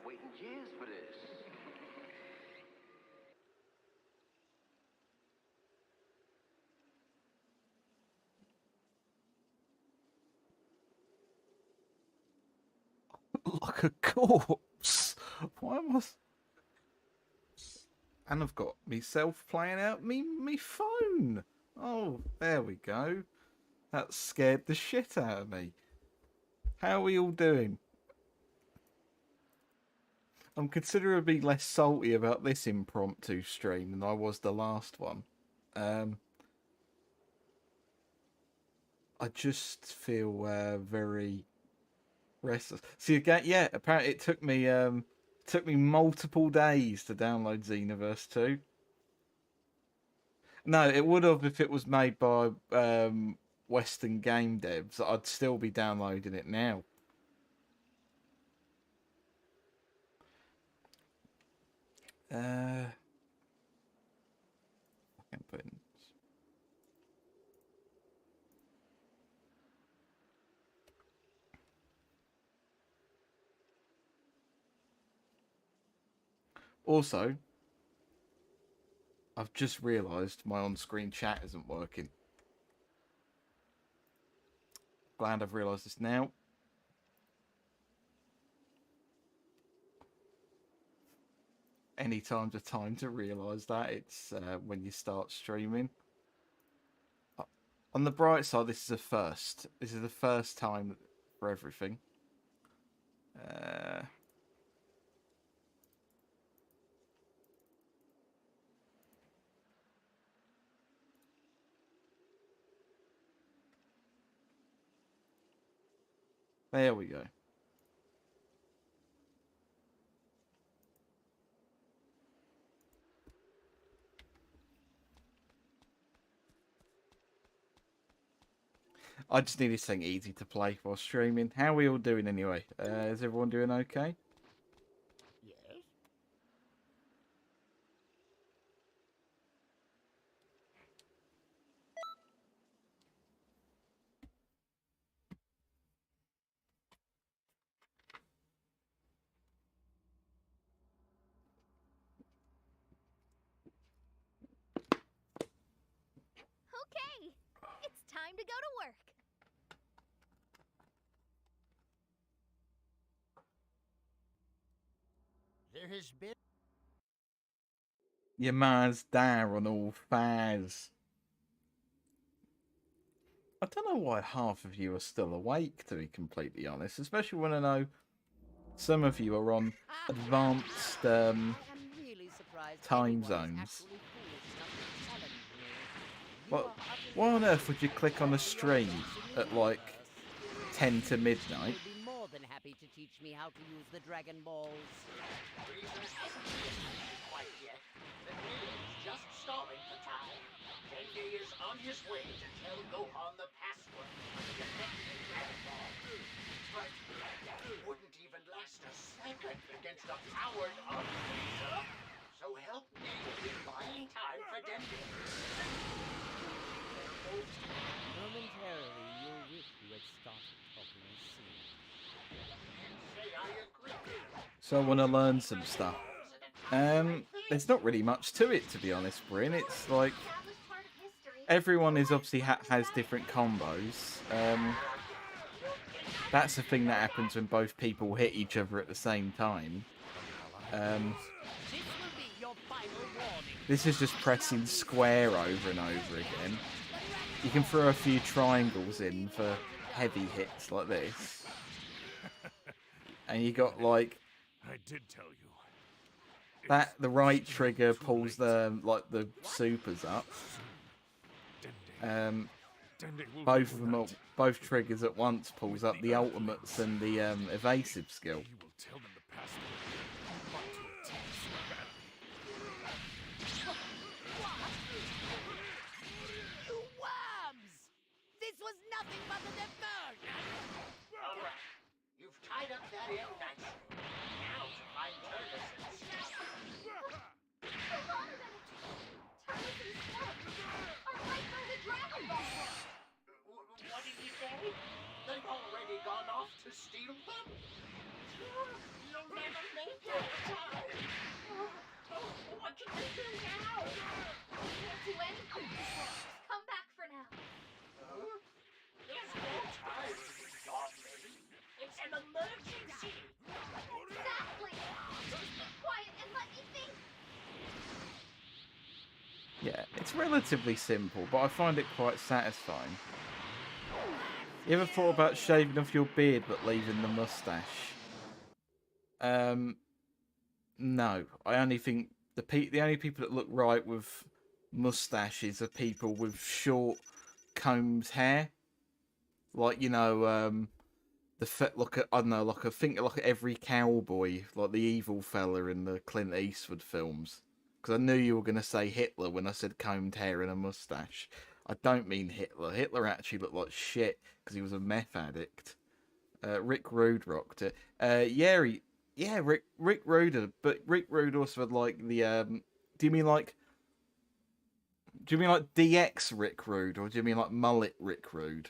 waiting years for this. Like a corpse. Why am I... And I've got myself playing out me phone. Oh, there we go. That scared the shit out of me. How are we all doing? I'm considerably less salty about this impromptu stream than I was the last one. I just feel very restless. See again, yeah. Apparently, it took me multiple days to download Xenoverse 2. No, it would have if it was made by Western game devs. I'd still be downloading it now. Also, I've just realised my on-screen chat isn't working. Glad I've realised this now. Any time's a time to realise that. It's when you start streaming. On the bright side, this is a first. This is the first time for everything. There we go. I just needed something easy to play while streaming. How are we all doing anyway? Is everyone doing okay? Yes. Okay, it's time to go to work. There has been... Your man's there on all fairs. I don't know why half of you are still awake, to be completely honest. Especially when I know some of you are on advanced time zones. Why on earth would you click on a stream at like 10 to midnight? Be more than happy to teach me how to use the Dragon Balls. Quite yet. The kid is just starving for time. Dengue is on his way to tell Gohan the password for the connected Dragon Ball. But that wouldn't even last a second against a powered up Frieza. So help me in buying time for Dengue. Momentarily, you'll wish you had started talking sooner. Say I agree. So I want to learn some stuff. There's not really much to it, to be honest, Bryn. It's like everyone is obviously has different combos. That's the thing that happens when both people hit each other at the same time. This is just pressing square over and over again. You can throw a few triangles in for heavy hits like this. And you got like I did tell you. that the right trigger pulls the the supers up. Both of them, both triggers at once pulls up the ultimates and the evasive skill. He will tell them the password, not to attack so badly. You worms! This was nothing but a diversion! All right. You've tied up that end nicely. Now to find Turles and Snap. What did you say? They've already gone off to steal them? You'll never make it in time. What can we do now? Can't do anything. Just come back for now. There's no time to be dawdling. It's an emergency. Exactly. Just be quiet and let me think. Yeah, it's relatively simple, but I find it quite satisfying. You ever thought about shaving off your beard but leaving the mustache? No. I only think the only people that look right with mustaches are people with short combed hair. Like, you know, look at, I don't know, like I think like every cowboy, like the evil fella in the Clint Eastwood films. Because I knew you were going to say Hitler when I said combed hair and a mustache. I don't mean Hitler. Hitler actually looked like shit because he was a meth addict. Rick Rude rocked it. Rick Rude, but Rick Rude also had like the do you mean like DX Rick Rude, or do you mean like mullet Rick Rude?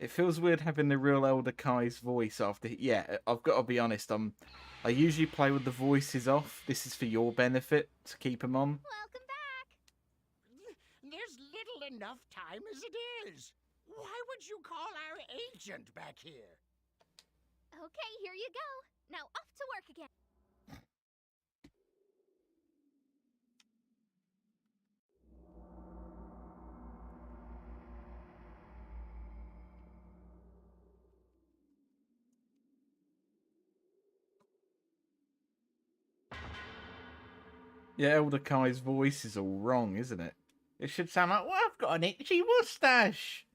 It feels weird having the real Elder Kai's voice after. Yeah, I've got to be honest. I usually play with the voices off. This is for your benefit to keep them on. Welcome back. There's little enough time as it is. Why would you call our agent back here? Okay, here you go. Now off to work again. Yeah, Elder Kai's voice is all wrong, isn't it? It should sound like, well, I've got an itchy mustache.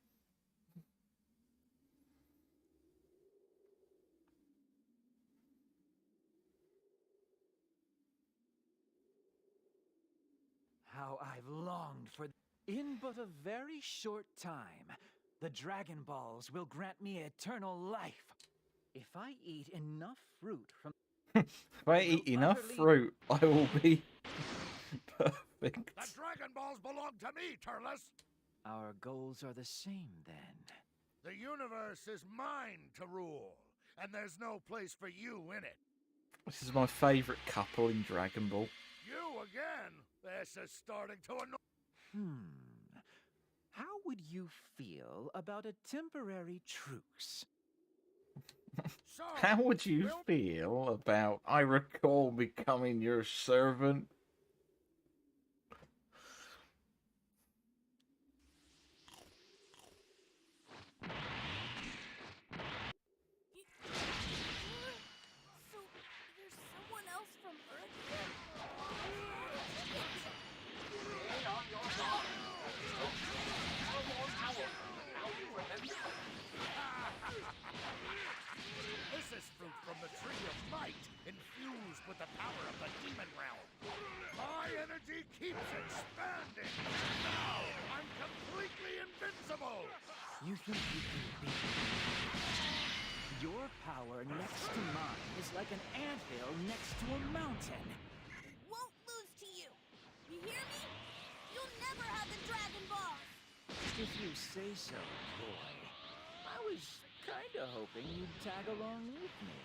How I've longed for... In but a very short time, the Dragon Balls will grant me eternal life. If I eat enough fruit from... If I eat enough fruit, I will be perfect. The Dragon Balls belong to me, Turles. Our goals are the same, then. The universe is mine to rule, and there's no place for you in it. This is my favourite couple in Dragon Ball. You again? This is starting to annoy. How would you feel about a temporary truce? So, How would you feel about I recall becoming your servant? So, there's someone else from Earth? This is fruit from the Tree of Might, infused with the power of the Demon Realm. My energy keeps expanding. Now I'm completely invincible. You think you can beat me? Your power next to mine is like an anthill next to a mountain. Won't lose to you. You hear me? You'll never have the Dragon Balls. If you say so, boy. I was kinda hoping you'd tag along with me.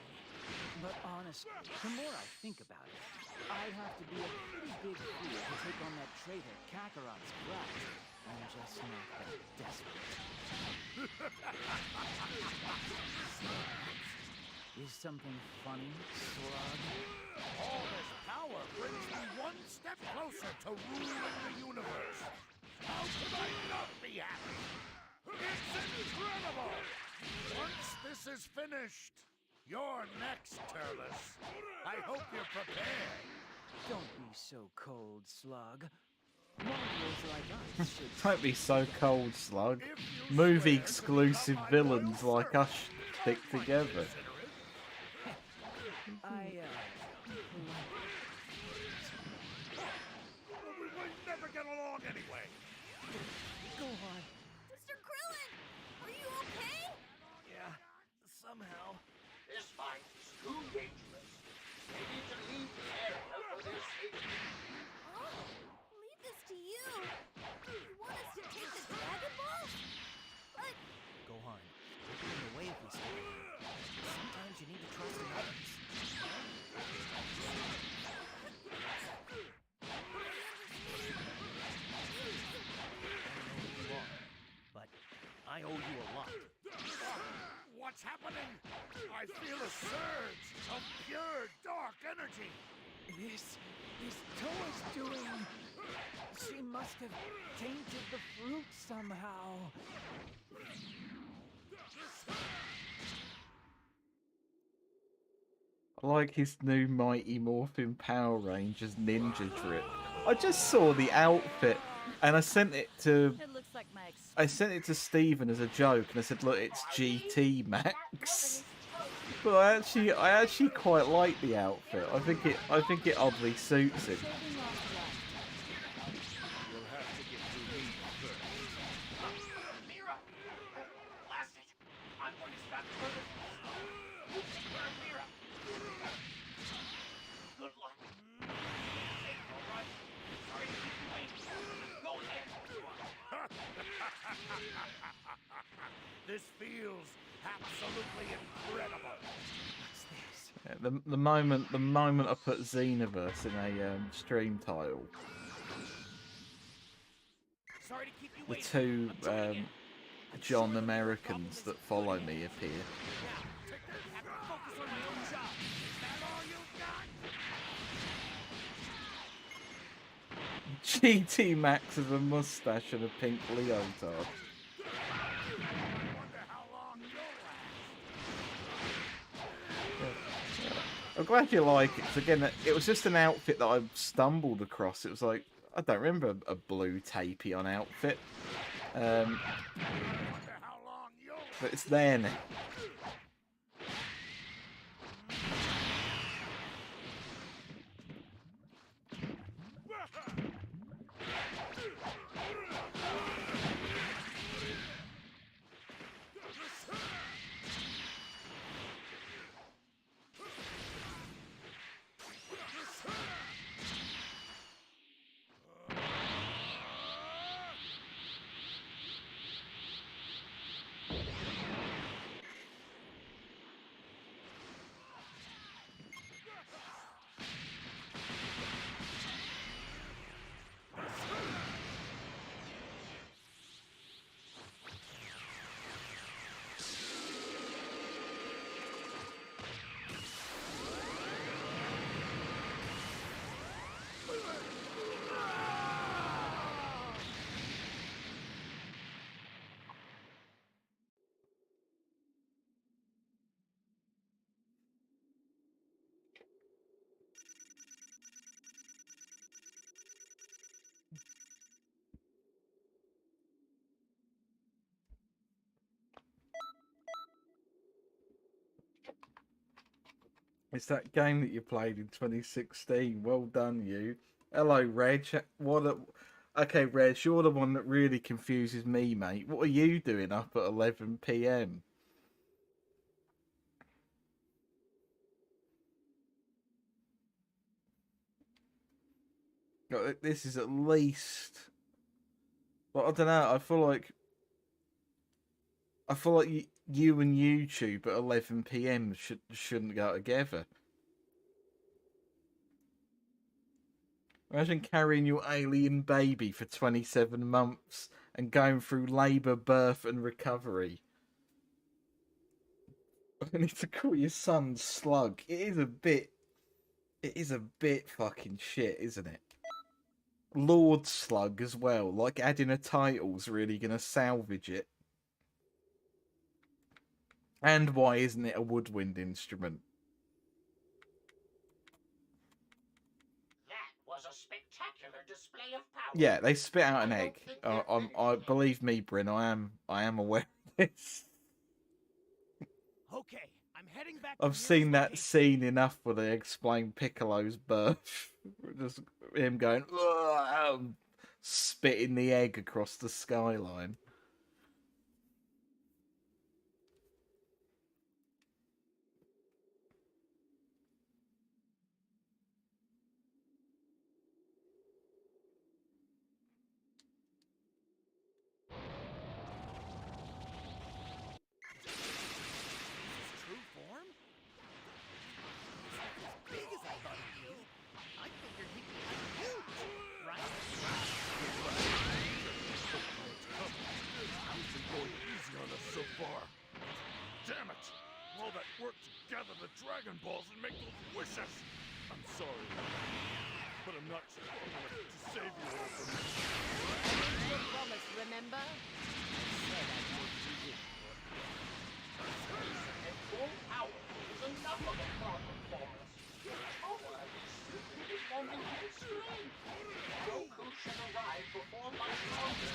But honestly, the more I think about it, I'd have to be a pretty big fool to take on that traitor Kakarot's brat. I'm just not that desperate. Is something funny, Slug? All this power brings me one step closer to ruling the universe. How could I not be happy? It's incredible! Once this is finished, you're next, Turles. I hope you're prepared. Don't be so cold, Slug. Mongrels like us should... Don't be so cold, Slug. If you Movie swear to exclusive become my villains loyal like us servant, stick I might together. consider it. But we might never get along anyway. Go on. Mr. Krillin, are you okay? Yeah, somehow. This fight is too dangerous. They need to leave the area for their safety. Oh, leave this to you. You want us to take the Dragon Balls? But Gohan, we're getting away if we stay. Sometimes you need to trust in others. But I owe you a lot. What's happening? I feel a surge of pure dark energy. This is Toa's doing. She must have tainted the fruit somehow. I like his new Mighty Morphin Power Rangers ninja drip. I just saw the outfit and I sent it to It looks like my Stephen as a joke and I said, look, it's GT Max. But I actually quite like the outfit. I think it oddly suits him. You'll have to get through me first. Mira! Blast it! I'm going to stop Turles. You take care of Mira. Good luck. Hey, all right. Sorry to keep you waiting. Go ahead. This feels The moment I put Xenoverse in a stream title, Sorry to keep you the waiting. two I'm joining in. John Americans that follow me appear. Now, take that. Have to focus on my own job. Is that all you got? GT Max with a mustache and a pink leotard. I wonder how long you'll last. I'm glad you like it, 'cause again, it was just an outfit that I stumbled across. It was like, I don't remember a blue Tapion outfit. I wonder how long you'll last. But it's there now. It's that game that you played in 2016. Well done, you. Hello, Reg. Okay, Reg, you're the one that really confuses me, mate. What are you doing up at 11 p.m.? This is at least. But I don't know. I feel like you and YouTube at 11 p.m. shouldn't go together. Imagine carrying your alien baby for 27 months and going through labour, birth, and recovery. I need to call your son Slug. It is a bit fucking shit, isn't it? Lord Slug as well. Like adding a title's really gonna salvage it. And why isn't it a woodwind instrument? That was a spectacular display of power. Yeah, they spit out an egg. I believe me, Bryn. I am aware of this. Okay, I'm heading back. I've seen that scene enough where they explain Piccolo's birth. Just him going, spitting the egg across the skyline. True form? As big as I thought he'd be. I figured he'd be huge, right? You've been going easy on us so far. Damn it! All that work to gather the Dragon Balls and make those wishes! I'm sorry, but I'm not strong enough to save you all from this. Your promise, remember? I said I would do it. And full power is enough of a problem for us. Power is simply responding to its strength. Goku should arrive before much longer.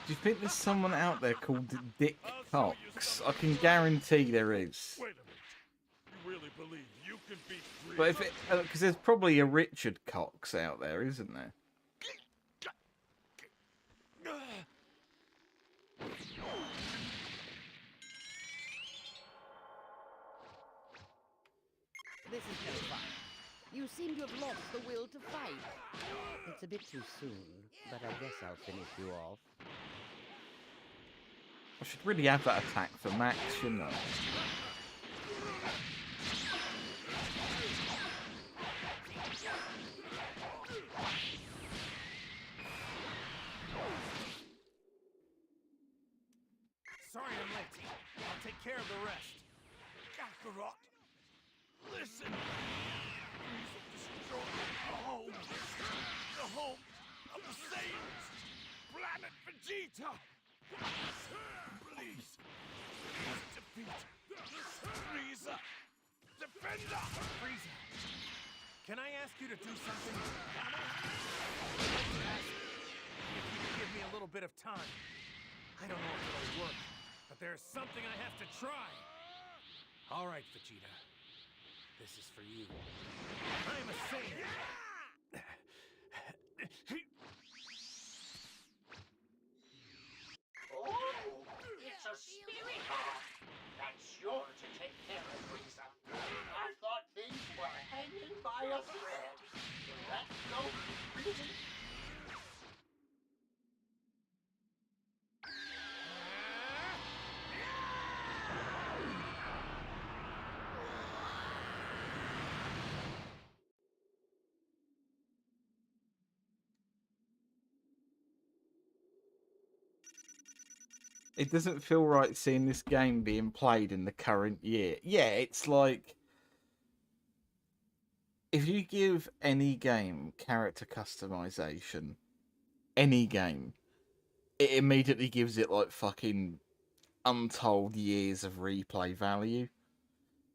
Do you think there's someone out there called Dick Cox? I can guarantee there is. Wait a minute. You really believe you can beat Frieza? But if it, because there's probably a Richard Cox out there, isn't there? This is no fun. You seem to have lost the will to fight. It's a bit too soon, but I guess I'll finish you off. should really have that attack for Max, shouldn't I? Sorry I'm late. I'll take care of the rest. Kakarot, listen. Please don't destroy the home of the Saiyans. Planet Vegeta. Please defeat Frieza. Defender. Frieza, can I ask you to do something? I'd like to ask if you could give me a little bit of time. I don't know if it'll work, but there's something I have to try. All right, Vegeta. This is for you. I'm a Saiyan. Oh, it's a spirit heart. That's sure to take care of Frieza. I thought things were hanging by a thread. That's no reason. It doesn't feel right seeing this game being played in the current year. Yeah, it's like, if you give any game character customization, any game, it immediately gives it like fucking untold years of replay value.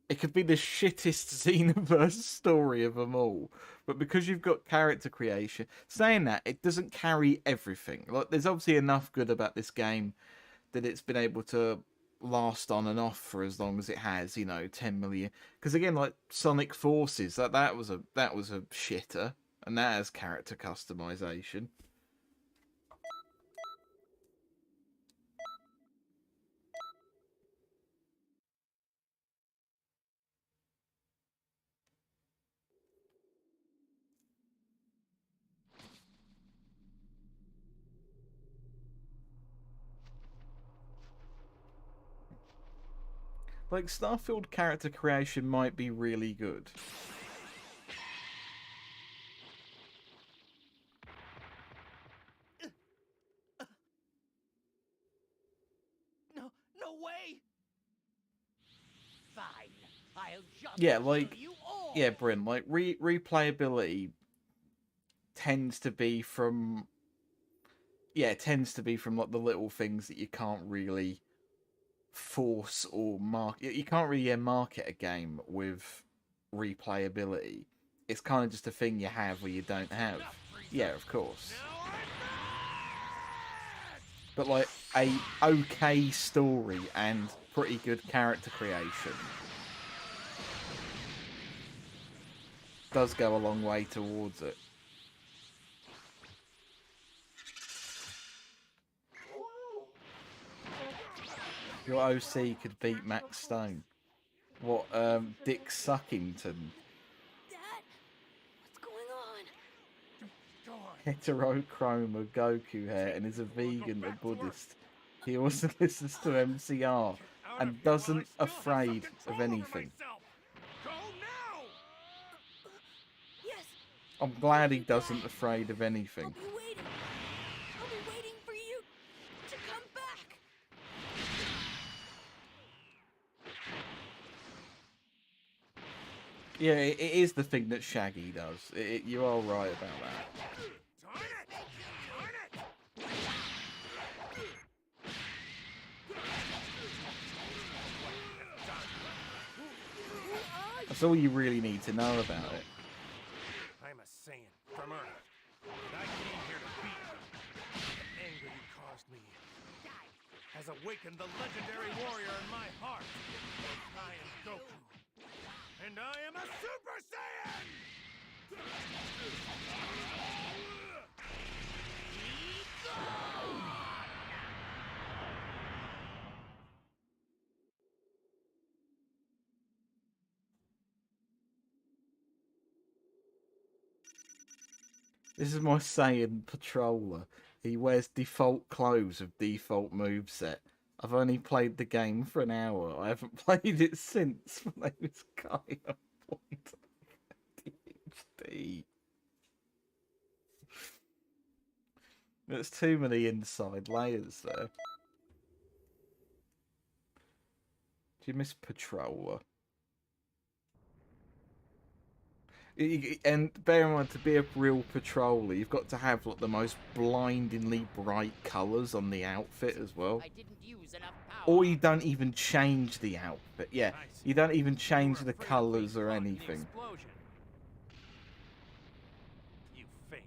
It could be the shittest Xenoverse story of them all, but because you've got character creation, saying that, it doesn't carry everything. Like, there's obviously enough good about this game that it's been able to last on and off for as long as it has, you know, 10 million. Because again, like Sonic Forces, that was a shitter, and that has character customization. Like, Starfield character creation might be really good. No way! Fine. I'll just Yeah, kill like, you all. yeah, Bryn, like, replayability tends to be from... Yeah, it tends to be from, like, the little things that you can't really force or market. You can't really market a game with replayability. It's kind of just a thing you have or you don't have. Yeah, of course. But like a okay story and pretty good character creation does go a long way towards it. Your OC could beat Max Stone. What, Dick Suckington? Dad, what's going on? Heterochrome Goku hair and is a vegan, a Buddhist. He also listens to MCR and doesn't afraid of anything. Go now! Yes, I'm glad he doesn't afraid of anything. I'll be waiting. I'll be waiting for you to come back. Yeah, it is the thing that Shaggy does. You are right about that. Darn it! Darn it! That's all you really need to know about it. I'm a Saiyan from Earth, and I came here to beat you. The anger you caused me has awakened the legendary warrior in my heart. I am Goku, and I am a Super Saiyan! This is my Saiyan patroller. He wears default clothes with default moveset. I've only played the game for an hour. I haven't played it since. My name is Kaya Point ADHD. There's too many inside layers there. Do you miss Patroller? And bear in mind, to be a real patroller, you've got to have like the most blindingly bright colours on the outfit as well. I didn't use enough power. Or you don't even change the outfit. Yeah, Nice. you don't even change You the were afraid of colours being or caught in the anything. explosion. You failed.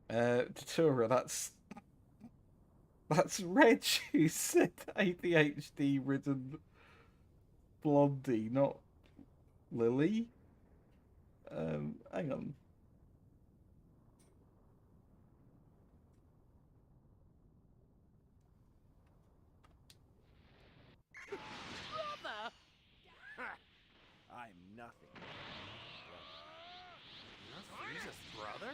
Datura, that's Reg who said ADHD ridden Blondie, not Lily. Hang on. Brother! I'm nothing. You're Frieza's brother?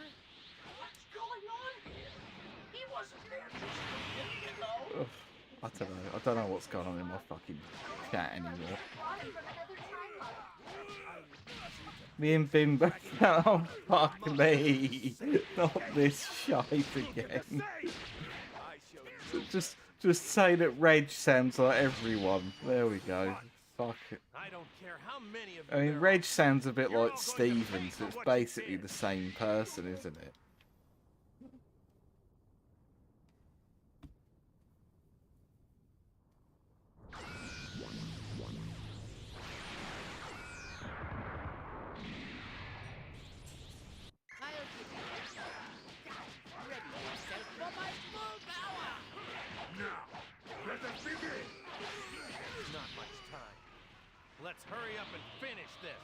What's going on here? He wasn't there just a minute ago. Ugh, I don't know. I don't know what's going on in my fucking chat anymore. Me and Bimbo. Oh, fuck me. Not this shite again. Just say that Reg sounds like everyone. There we go. Fuck it. I don't care how many of you I mean, there Reg are. sounds a bit You're all like going to Steven, pay so for it's what you basically did. the same person, isn't it? I'll give you a shot. Ready yourself for my full power! Now, let us begin. Not much time. Let's hurry up and finish this.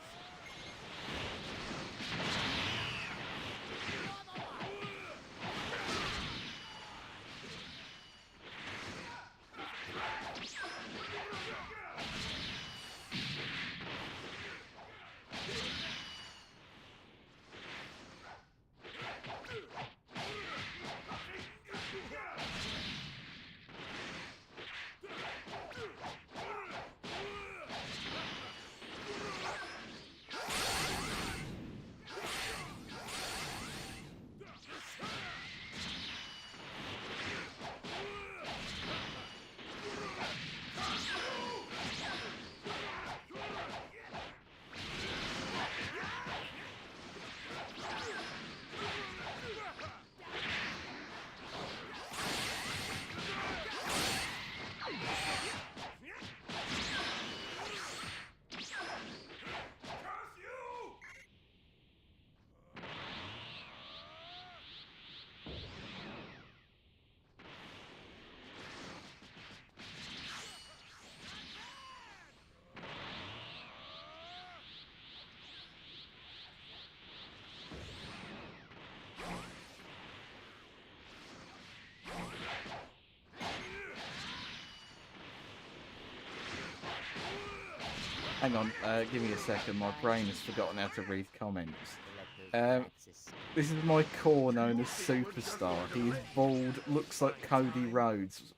Hang on, give me a second. My brain has forgotten how to read comments. To let those Um, axes This is my core known as Superstar. He's bald, looks like Cody Rhodes.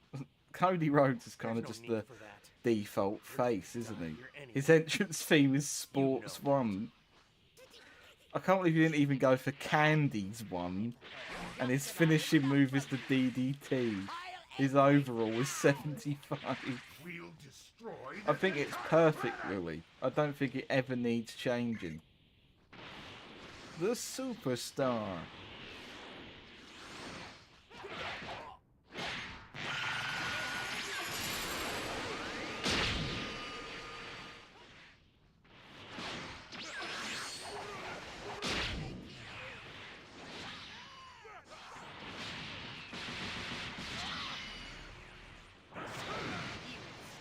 Cody Rhodes is kind of There's just no the need for that. default face, isn't he? You're anyone. His entrance theme is Sports know. 1. I can't believe he didn't even go for Candy's 1. And his finishing move is the DDT. His overall is 75. We'll destroy I think it's perfect, really. I don't think it ever needs changing. The Superstar.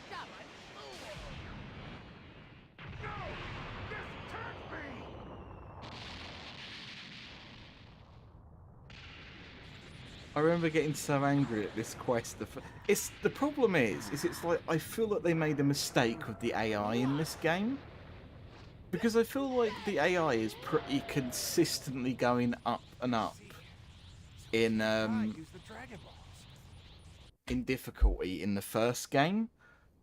stubborn fool! I remember getting so angry at this quest. It's the problem is it's like I feel that they made a mistake with the AI in this game, because I feel like the AI is pretty consistently going up and up in Use the Dragon Balls. in difficulty in the first game.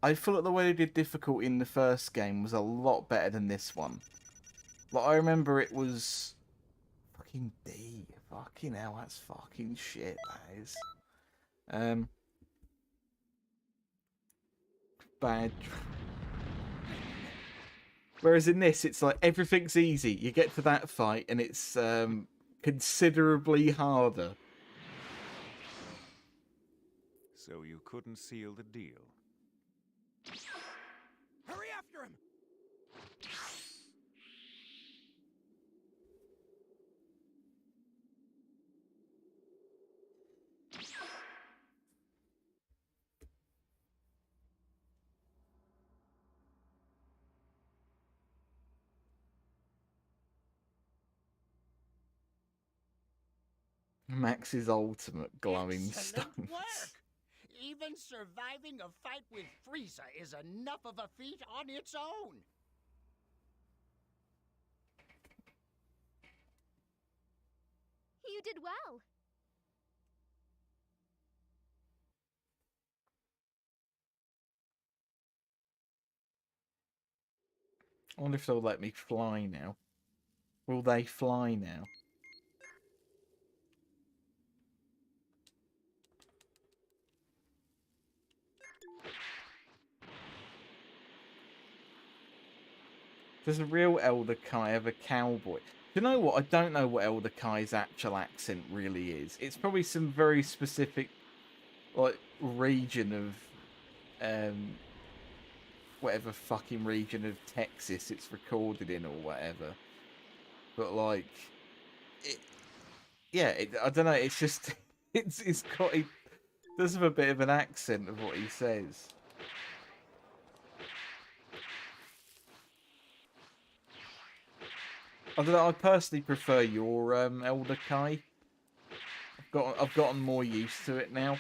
I feel like the way they did difficulty in the first game was a lot better than this one. Like, I remember it was fucking D. Fucking hell, that's fucking shit, that is. Bad. Whereas in this, it's like everything's easy. You get to that fight and it's considerably harder. So you couldn't seal the deal. Hurry after him! Max's ultimate glowing Excellent stones. work! Even surviving a fight with Frieza is enough of a feat on its own. You did well. I wonder if they'll let me fly now. Will they fly now? Does a real Elder Kai have a cowboy? Do you know what? I don't know what Elder Kai's actual accent really is. It's probably some very specific, like, region of, whatever fucking region of Texas it's recorded in or whatever. But, like, I don't know, it's just, it's got, it does have a bit of an accent of what he says. I don't know, I personally prefer your Elder Kai. I've gotten more used to it now.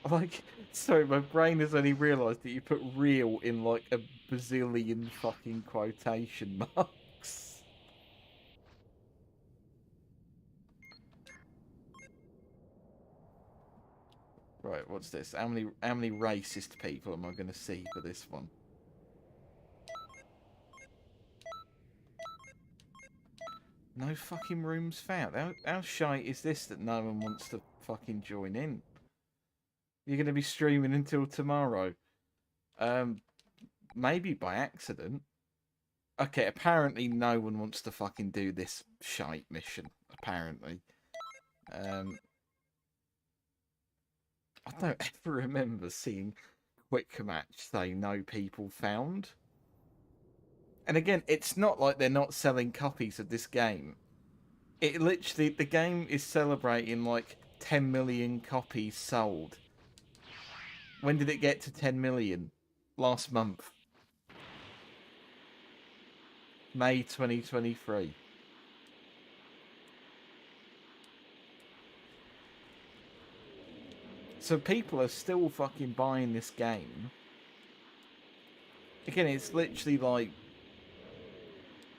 Like, sorry, my brain has only realised that you put real in like a bazillion fucking quotation marks. Right, what's this? How many racist people am I going to see for this one? No fucking rooms found. How shite is this that no one wants to fucking join in? You're going to be streaming until tomorrow. Maybe by accident. Okay, apparently no one wants to fucking do this shite mission. Apparently. I don't ever remember seeing Quick Match say no people found. And again, it's not like they're not selling copies of this game. It literally, the game is celebrating like 10 million copies sold. When did it get to 10 million? Last month. May 2023. So people are still fucking buying this game. Again, it's literally like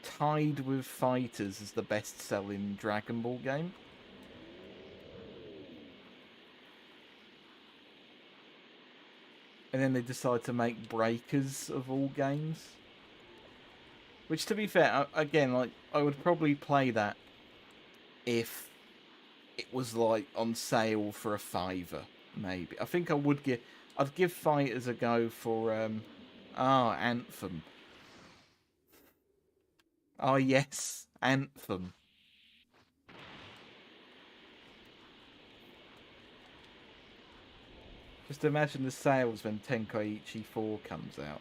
tied with Fighters as the best-selling Dragon Ball game. And then they decide to make Breakers of all games. Which, to be fair, again, like, I would probably play that if it was, like, on sale for a £5, maybe. I think I would I'd give Fighters a go for, Anthem. Oh, yes, Anthem. Just imagine the sales when Tenkaichi 4 comes out.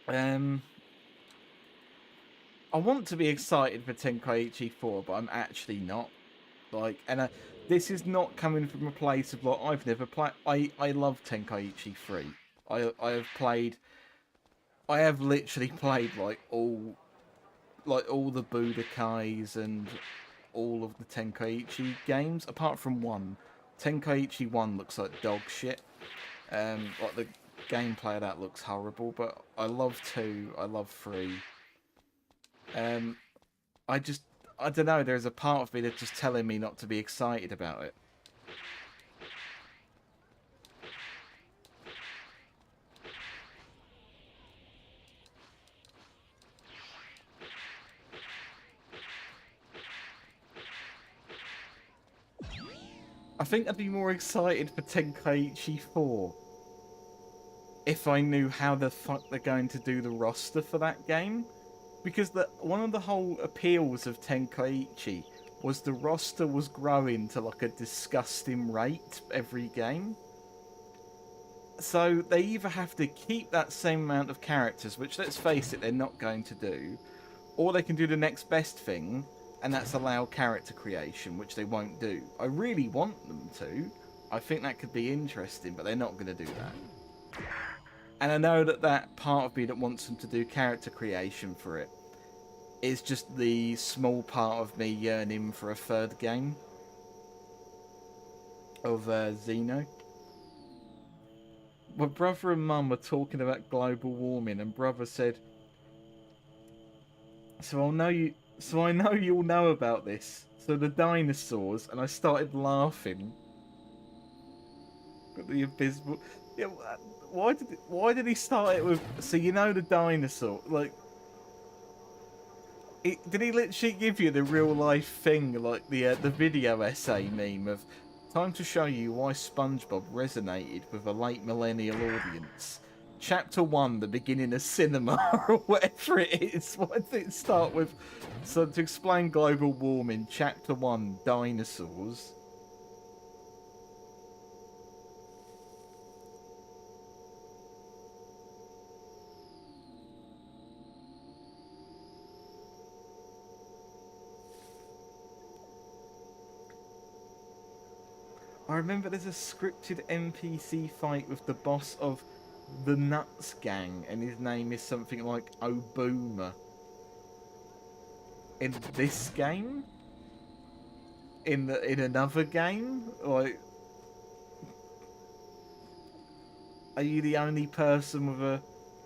I want to be excited for Tenkaichi 4, but I'm actually not. Like, and this is not coming from a place of like I've never played. I love Tenkaichi 3. I have literally played like all the Budokais and all of the Tenkaichi games, apart from one. Tenkaichi 1 looks like dog shit. Like the gameplay of that looks horrible, but I love 2, I love 3. I don't know, there's a part of me that's just telling me not to be excited about it. I think I'd be more excited for Tenkaichi 4 if I knew how the fuck they're going to do the roster for that game. Because one of the whole appeals of Tenkaichi was the roster was growing to like a disgusting rate every game. So they either have to keep that same amount of characters, which let's face it, they're not going to do, or they can do the next best thing, and that's allow character creation, which they won't do. I really want them to. I think that could be interesting, but they're not going to do that. And I know that part of me that wants them to do character creation for it is just the small part of me yearning for a third game of Xeno. My brother and mum were talking about global warming, and brother said, So I know you'll know about this. So the dinosaurs, and I started laughing. But the abysmal. Yeah, why did he start it with? So you know the dinosaur, like. Did he literally give you the real life thing, like the video essay meme of time to show you why SpongeBob resonated with a late millennial audience? Chapter 1, the beginning of cinema, or whatever it is. Why did it start with? So to explain global warming, Chapter 1, dinosaurs. I remember there's a scripted NPC fight with the boss of the Nuts Gang, and his name is something like Obuma. In this game? In another game? Like, are you the only person with a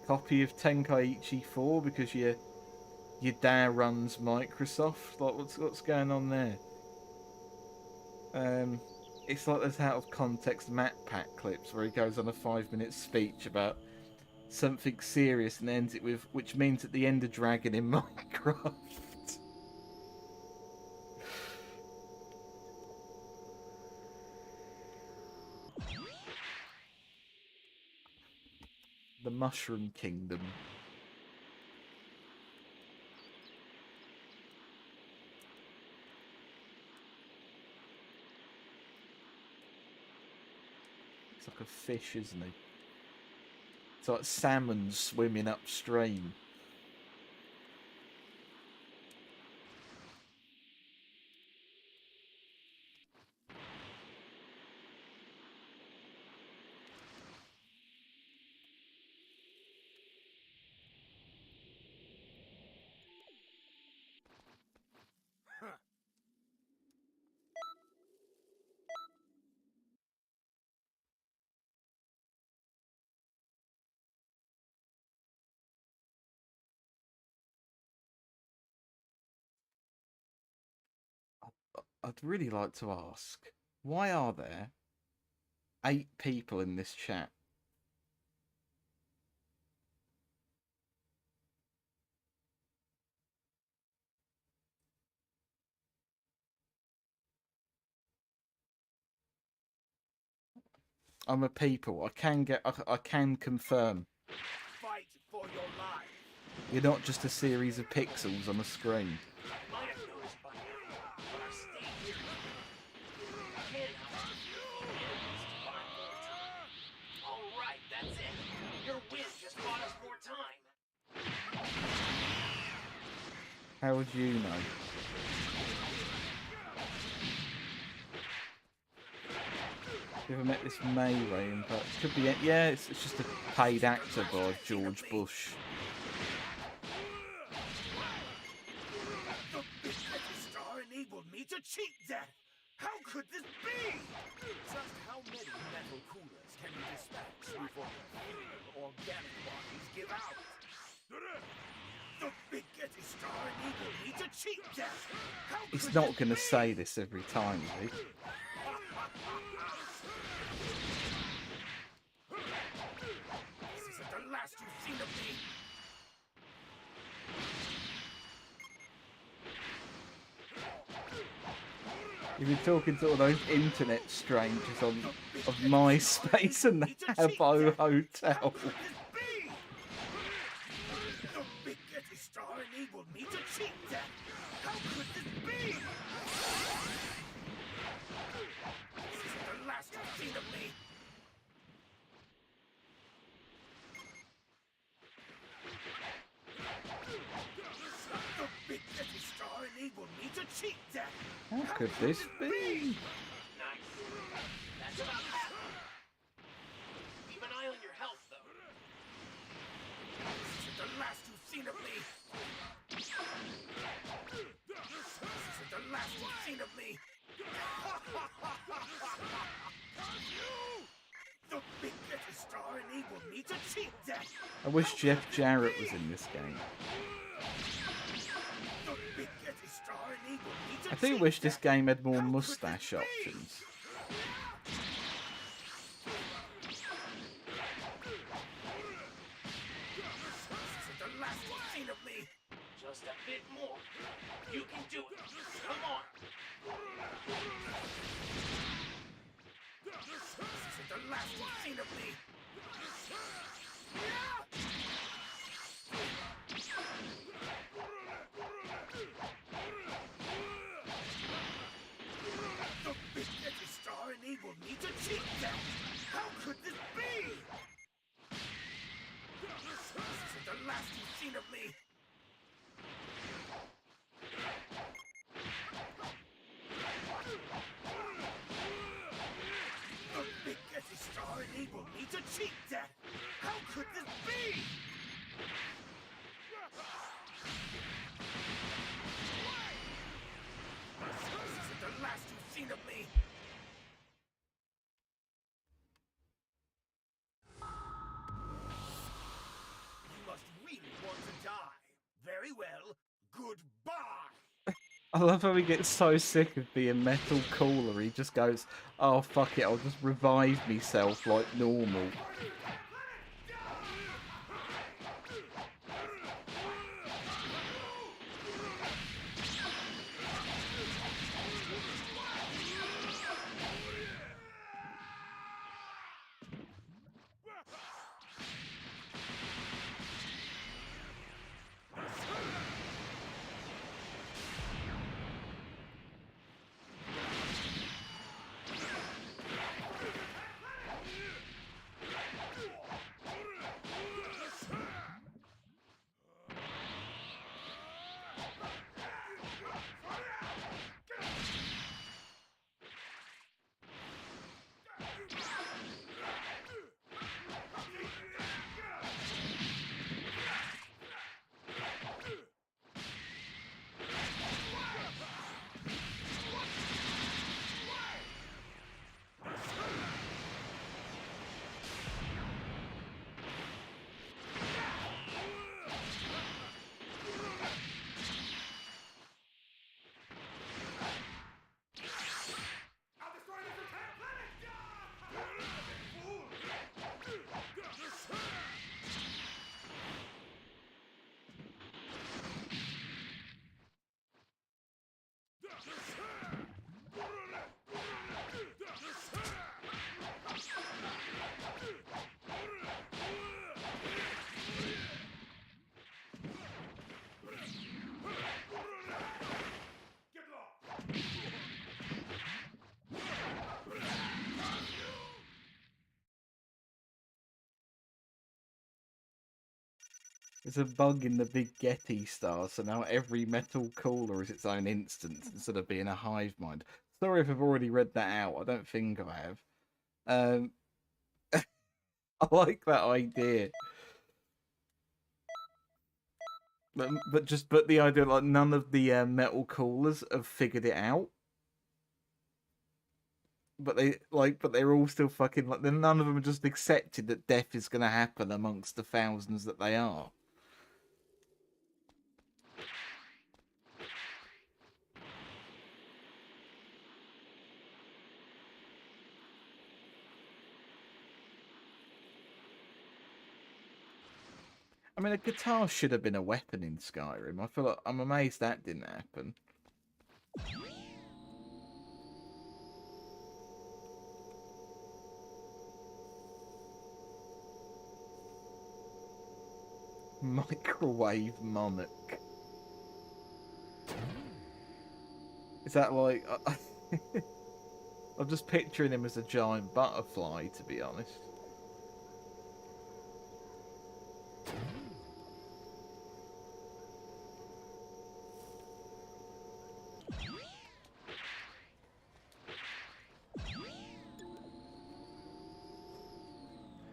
copy of Tenkaichi 4 because your dad runs Microsoft? Like, what's going on there? It's like there's out of context Matt Pack clips where he goes on a 5-minute speech about something serious and ends it with, which means at the end of Dragon in Minecraft. The Mushroom Kingdom. It's like a fish, isn't he? It's like salmon swimming upstream. I'd really like to ask, why are there 8 people in this chat? I'm a people. I can confirm. Fight for your life. You're not just a series of pixels on a screen. Might have noticed by now, but I stay here. All right, that's it. Your win just bought us more time. How would you know? You ever met this May Rain? But could be. Yeah, it's just a paid actor by George Bush. The big Lucky Star enabled me to cheat that! How could this be? Just how many metal coolers can you dispatch before the organic bodies give out? The big Getty Star enabled me to cheat that! How He's could not this going to be? say this every time, is he? This isn't the last you've seen of me! You've been talking to all those internet strangers of MySpace and the Habbo Hotel. The big Getty Star enabled me to cheat that! How could this be? This isn't the last you've seen of me! The big Getty Star enabled me to cheat that! How could this be? Nice. That's about half. Keep an eye on your health, though. This isn't the last you've seen of me! This isn't the last you've seen of me! The big Getty Star enabled me to cheat that! I wish Jeff Jarrett was in this game. The big Getty Star enabled me to I do cheat wish this that! game had more mustache options. This isn't the last you've seen of me! Just a bit more. You can do it. Come on. This isn't the last you've seen of me! The big Getty Star enabled me to cheat that! How could this be? This isn't the last you've seen of me! The big Getty Star enabled me to cheat that! How could this be? This isn't the last you've seen of me! You must really want to die. Very well. Goodbye! I love how he gets so sick of being metal cooler, he just goes, oh fuck it, I'll just revive myself like normal. There's a bug in the Big Getty star, so now every metal cooler is its own instance instead of being a hive mind. Sorry if I've already read that out. I don't think I have. I like that idea. But the idea, like, none of the metal coolers have figured it out. But they're all still fucking, like, none of them are just accepted that death is going to happen amongst the thousands that they are. I mean, a guitar should have been a weapon in Skyrim. I feel like I'm amazed that didn't happen. Microwave monarch. Is that like... I'm just picturing him as a giant butterfly, to be honest.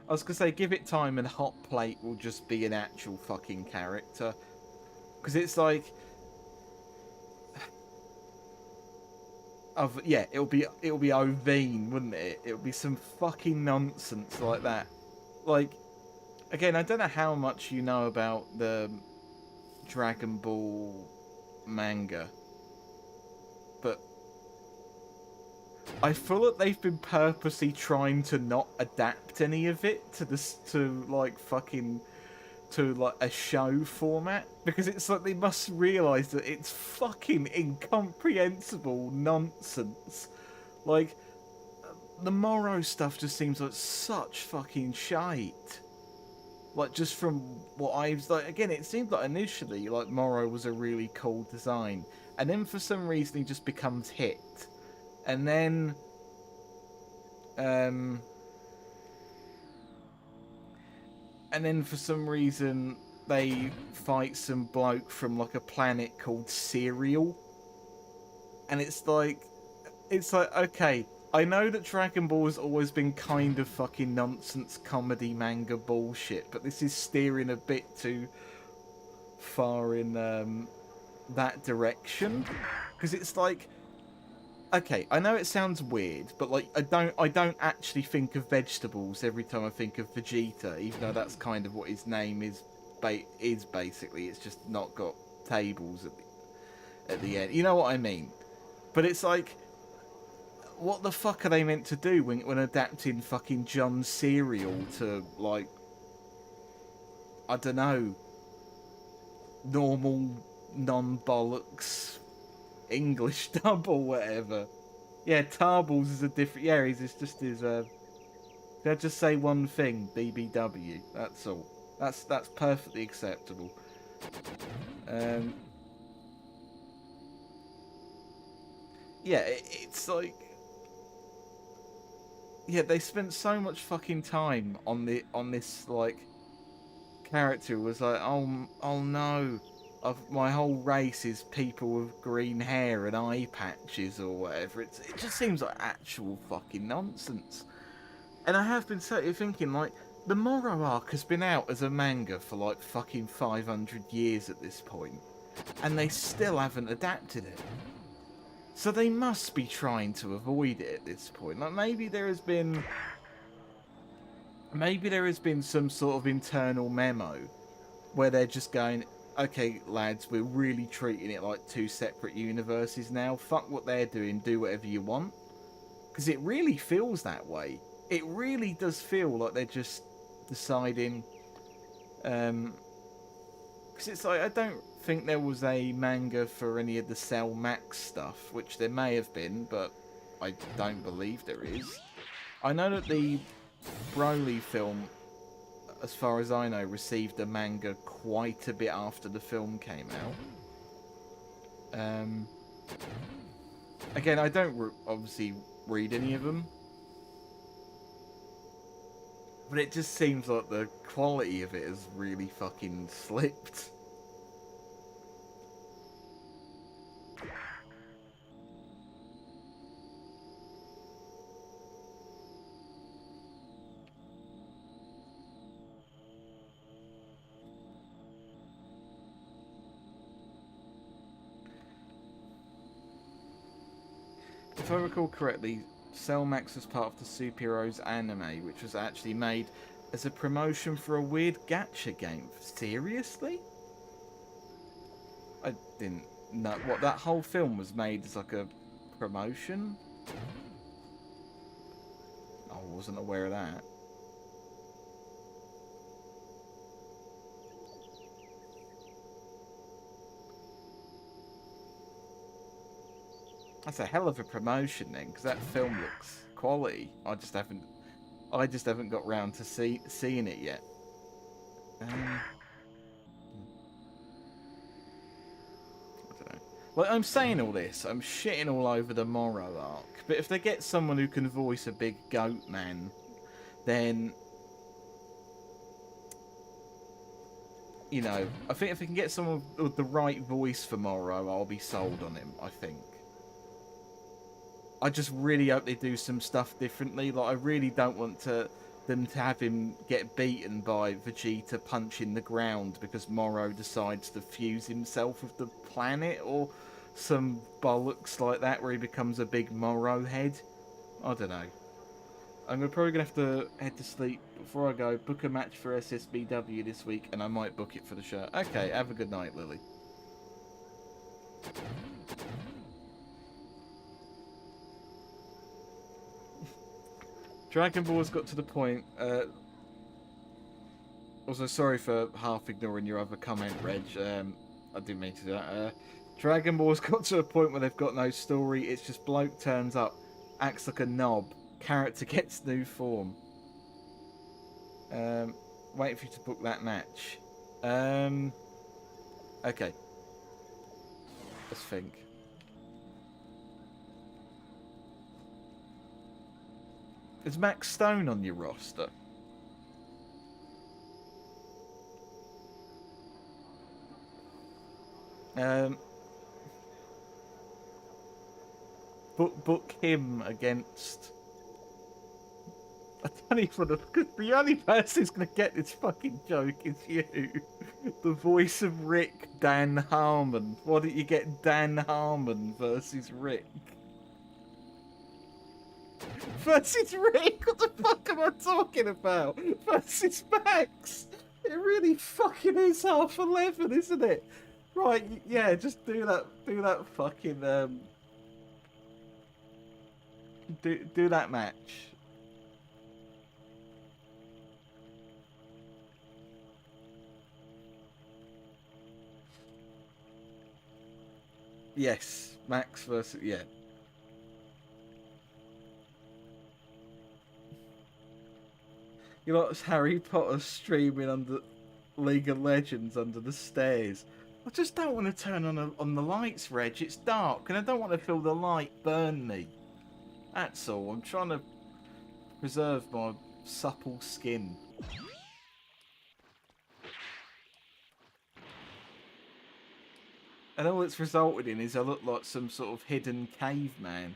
I was gonna say, give it time and Hot Plate will just be an actual fucking character. Because it's like... yeah, it'll be Ovine, wouldn't it? It'll be some fucking nonsense like that. Like, again, I don't know how much you know about the Dragon Ball manga, but I feel that they've been purposely trying to not adapt any of it to a show format, because it's like they must realise that it's fucking incomprehensible nonsense. Like, the Morrow stuff just seems like such fucking shite. Like, just from what I've... like, again, it seemed like initially, like, Morrow was a really cool design. And then for some reason he just becomes hit. And then... and then for some reason they fight some bloke from, like, a planet called Cereal. And it's like, okay, I know that Dragon Ball has always been kind of fucking nonsense comedy manga bullshit, but this is steering a bit too far in that direction. Because it's like, okay, I know it sounds weird, but like I don't actually think of vegetables every time I think of Vegeta, even though that's kind of what his name is basically. It's just not got tables at the end. You know what I mean? But it's like, what the fuck are they meant to do when adapting fucking John Cereal to, like, I don't know, normal, non-bollocks English dub or whatever? Yeah, Tarbles is a different... yeah, it's just his... did I just say one thing? BBW. That's all. That's perfectly acceptable. Yeah, it's like... yeah, they spent so much fucking time on this, like, character who was like, oh no, my whole race is people with green hair and eye patches or whatever. It just seems like actual fucking nonsense. And I have been certainly thinking, like, the Morrow arc has been out as a manga for, like, fucking 500 years at this point, and they still haven't adapted it. So they must be trying to avoid it at this point. Like, maybe there has been some sort of internal memo where they're just going, okay, lads, we're really treating it like two separate universes now. Fuck what they're doing, do whatever you want. Because it really feels that way. It really does feel like they're just deciding... because it's like, I don't think there was a manga for any of the Cell Max stuff, which there may have been, but I don't believe there is. I know that the Broly film, as far as I know, received a manga quite a bit after the film came out. Again, I don't obviously read any of them. But it just seems like the quality of it has really fucking slipped. If I recall correctly, Cell Max was part of the Superheroes anime, which was actually made as a promotion for a weird gacha game. Seriously? I didn't know. What, that whole film was made as like a promotion? I wasn't aware of that. That's a hell of a promotion then, because that film looks quality. I just haven't got round to seeing it yet. I don't know. Like, I'm saying all this, I'm shitting all over the Morrow arc, but if they get someone who can voice a big goat man, then, you know, I think if they can get someone with the right voice for Morrow, I'll be sold on him, I think. I just really hope they do some stuff differently. Like, I really don't want them to have him get beaten by Vegeta punching the ground because Morrow decides to fuse himself with the planet, or some bollocks like that where he becomes a big Morrow head. I don't know. I'm probably going to have to head to sleep before I go. Book a match for SSBW this week, and I might book it for the show. Okay, have a good night, Lily. Dragon Ball's got to the point. Also, sorry for half ignoring your other comment, Reg. I didn't mean to do that. Dragon Ball's got to a point where they've got no story. It's just bloke turns up, acts like a knob, character gets new form. Wait for you to book that match. Okay. Let's think. Is Max Stone on your roster? Book him against. I don't even know, because the only person who's going to get this fucking joke is you. The voice of Rick, Dan Harmon. Why don't you get Dan Harmon versus Rick? Versus Rick? What the fuck am I talking about? Versus Max? It really fucking is 11:30, isn't it? Right, yeah, just do that fucking, do that match. Yes, Max versus, yeah. You know, it's Harry Potter streaming under League of Legends under the stairs. I just don't want to turn on the lights, Reg. It's dark, and I don't want to feel the light burn me. That's all. I'm trying to preserve my supple skin. And all it's resulted in is I look like some sort of hidden caveman.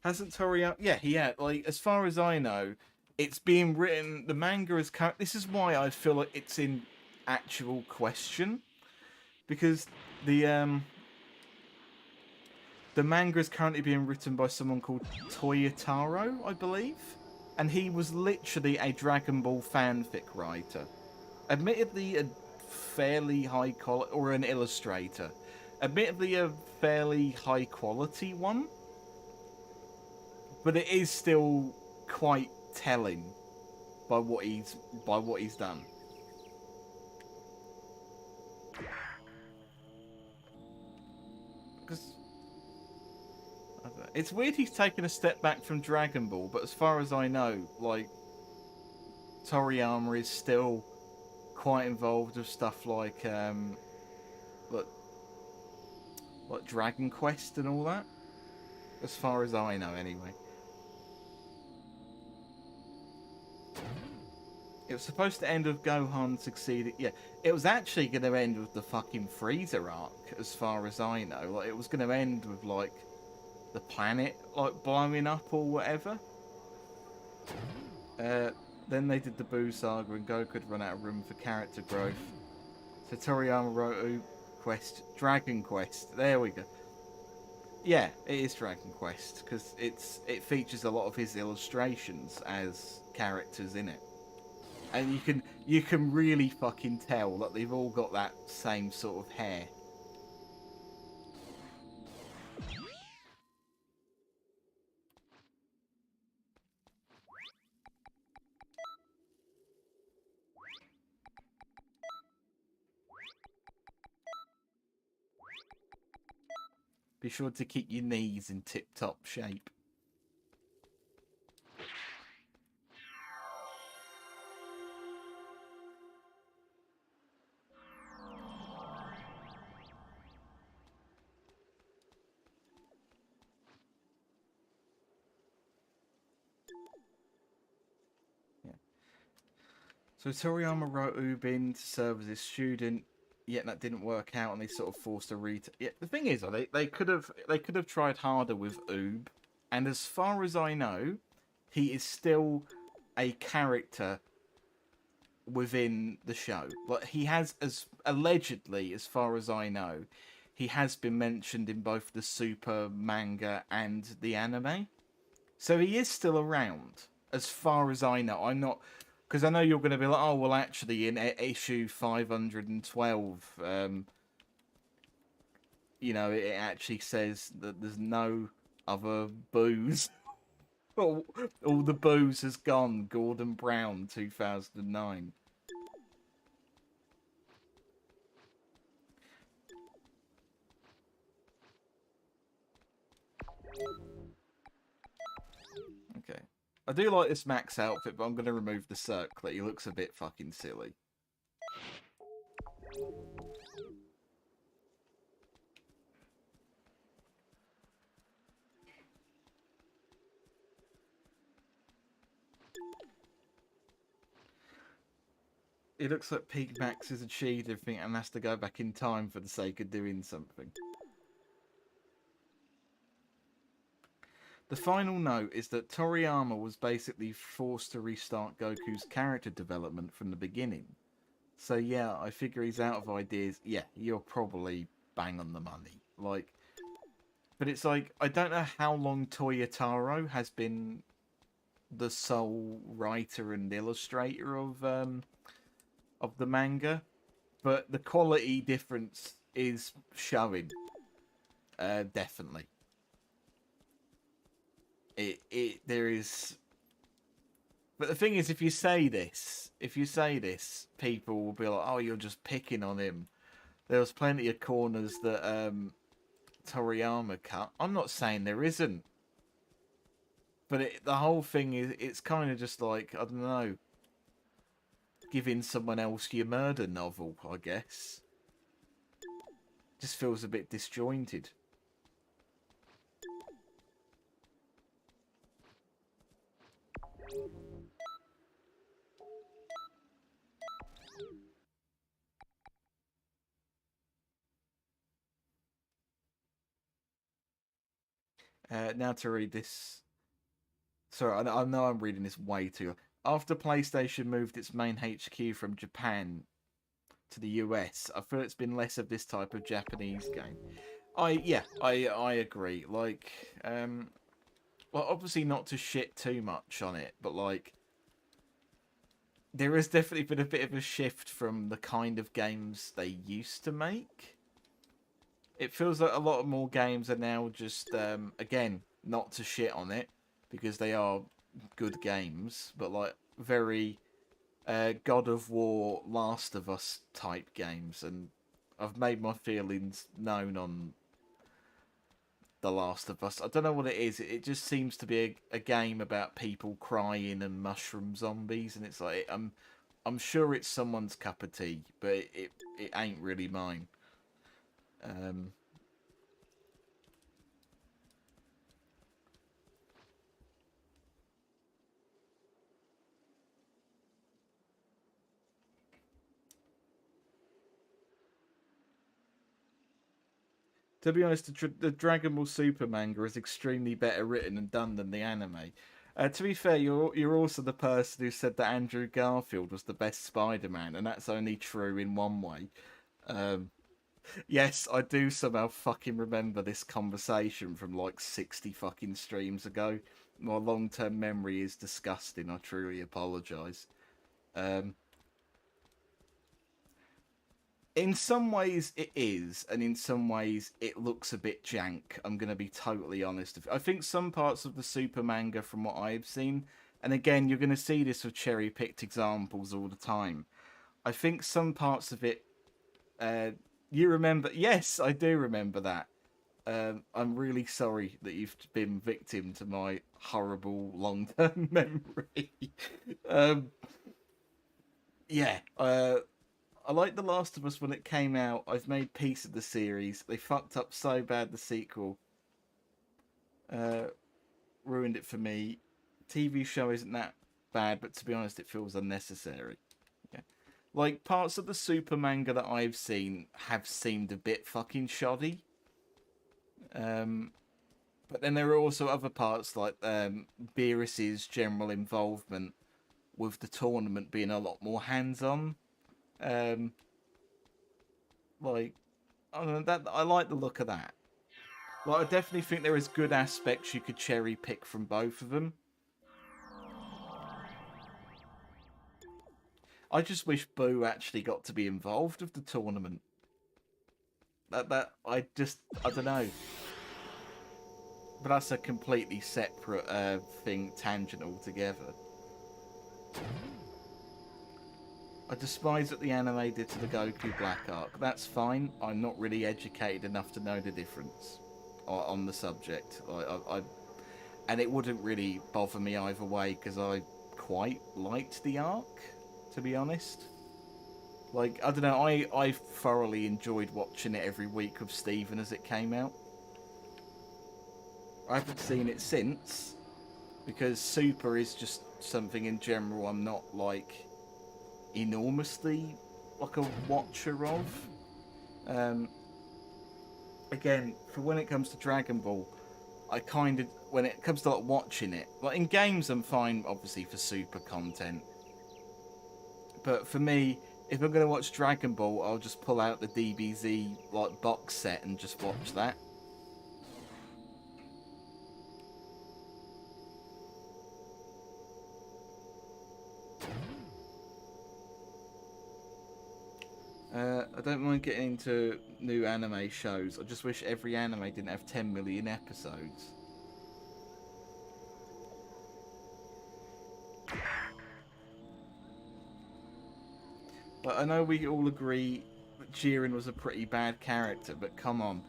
Hasn't Toriyama? Yeah, he had. Like, as far as I know, it's being written. The manga is. This is why I feel like it's in actual question, because the manga is currently being written by someone called Toyotaro, I believe, and he was literally a Dragon Ball fanfic writer. Admittedly, a fairly high quality, or an illustrator. Admittedly, a fairly high quality one. But it is still quite telling by what he's done. Because it's weird he's taken a step back from Dragon Ball, but as far as I know, like, Toriyama is still quite involved with stuff like Dragon Quest and all that. as far as I know, anyway. It was supposed to end with Gohan succeeding. Yeah, it was actually going to end with the fucking Freezer arc, as far as I know. Like, it was going to end with, like, the planet, like, blowing up or whatever. Then they did the Boo Saga and Goku had run out of room for character growth. So Toriyama wrote Dragon Quest. There we go. Yeah, it is Dragon Quest, because it features a lot of his illustrations as characters in it. And you can really fucking tell that they've all got that same sort of hair. Be sure to keep your knees in tip-top shape. So Toriyama wrote Oob in to serve as his student, yet that didn't work out, and they sort of forced a Yeah, the thing is, they could have tried harder with Oob, and as far as I know, he is still a character within the show. Like, he has, as allegedly, as far as I know, he has been mentioned in both the Super manga and the anime, so he is still around. As far as I know, I'm not. Because I know you're going to be like, oh, well, actually, in issue 512, you know, it actually says that there's no other booze. all the booze has gone. Gordon Brown, 2009. Okay. I do like this Max outfit, but I'm going to remove the circlet. He looks a bit fucking silly. It looks like Peak Max has achieved everything and has to go back in time for the sake of doing something. The final note is that Toriyama was basically forced to restart Goku's character development from the beginning. So yeah, I figure he's out of ideas. Yeah, you're probably bang on the money. Like, but it's like, I don't know how long Toyotaro has been the sole writer and illustrator of the manga, but the quality difference is showing. Definitely. There is, but the thing is, if you say this, people will be like, "Oh, you're just picking on him." There was plenty of corners that Toriyama cut. I'm not saying there isn't, but the whole thing is, it's kind of just like, I don't know, giving someone else your murder novel, I guess. Just feels a bit disjointed. Now to read this. Sorry, I know I'm reading this way too. After PlayStation moved its main HQ from Japan to the US, I feel it's been less of this type of Japanese game. I agree. Like, well, obviously not to shit too much on it, but like, there has definitely been a bit of a shift from the kind of games they used to make. It feels like a lot more games are now just, again, not to shit on it, because they are good games, but like very God of War, Last of Us type games, and I've made my feelings known on The Last of Us. I don't know what it is. It just seems to be a game about people crying and mushroom zombies, and it's like, I'm sure it's someone's cup of tea, but it ain't really mine. To be honest, the Dragon Ball Super manga is extremely better written and done than the anime. To be fair, you're also the person who said that Andrew Garfield was the best Spider-Man, and that's only true in one way. Yes, I do somehow fucking remember this conversation from like 60 fucking streams ago. My long-term memory is disgusting. I truly apologise. In some ways it is, and in some ways it looks a bit jank. I'm going to be totally honest. I think some parts of the Super manga, from what I've seen, and again, you're going to see this with cherry-picked examples all the time. I think some parts of it, you remember? Yes, I do remember that. I'm really sorry that you've been victim to my horrible long-term memory. Yeah, I liked The Last of Us when it came out. I've made peace with the series. They fucked up so bad the sequel. Ruined it for me. TV show isn't that bad, but to be honest, it feels unnecessary. Yeah. Like, parts of the Super manga that I've seen have seemed a bit fucking shoddy. But then there are also other parts, like Beerus's general involvement with the tournament being a lot more hands-on. Like, I don't know, that I like the look of that. Well, I definitely think there is good aspects you could cherry pick from both of them. I just wish Boo actually got to be involved with the tournament. I don't know. But that's a completely separate thing, tangent altogether. I despise what the anime did to the Goku Black arc. That's fine. I'm not really educated enough to know the difference on the subject. And it wouldn't really bother me either way, because I quite liked the arc, to be honest. Like, I don't know, I thoroughly enjoyed watching it every week with Steven as it came out. I haven't seen it since, because Super is just something in general I'm not, like, enormously like a watcher of. Again, for when it comes to Dragon Ball, I kind of, when it comes to like watching it, like in games I'm fine obviously for Super content, but for me, if I'm going to watch Dragon Ball, I'll just pull out the DBZ like box set and just watch that. I don't mind getting into new anime shows. I just wish every anime didn't have 10 million episodes. But I know we all agree that Jiren was a pretty bad character, but come on.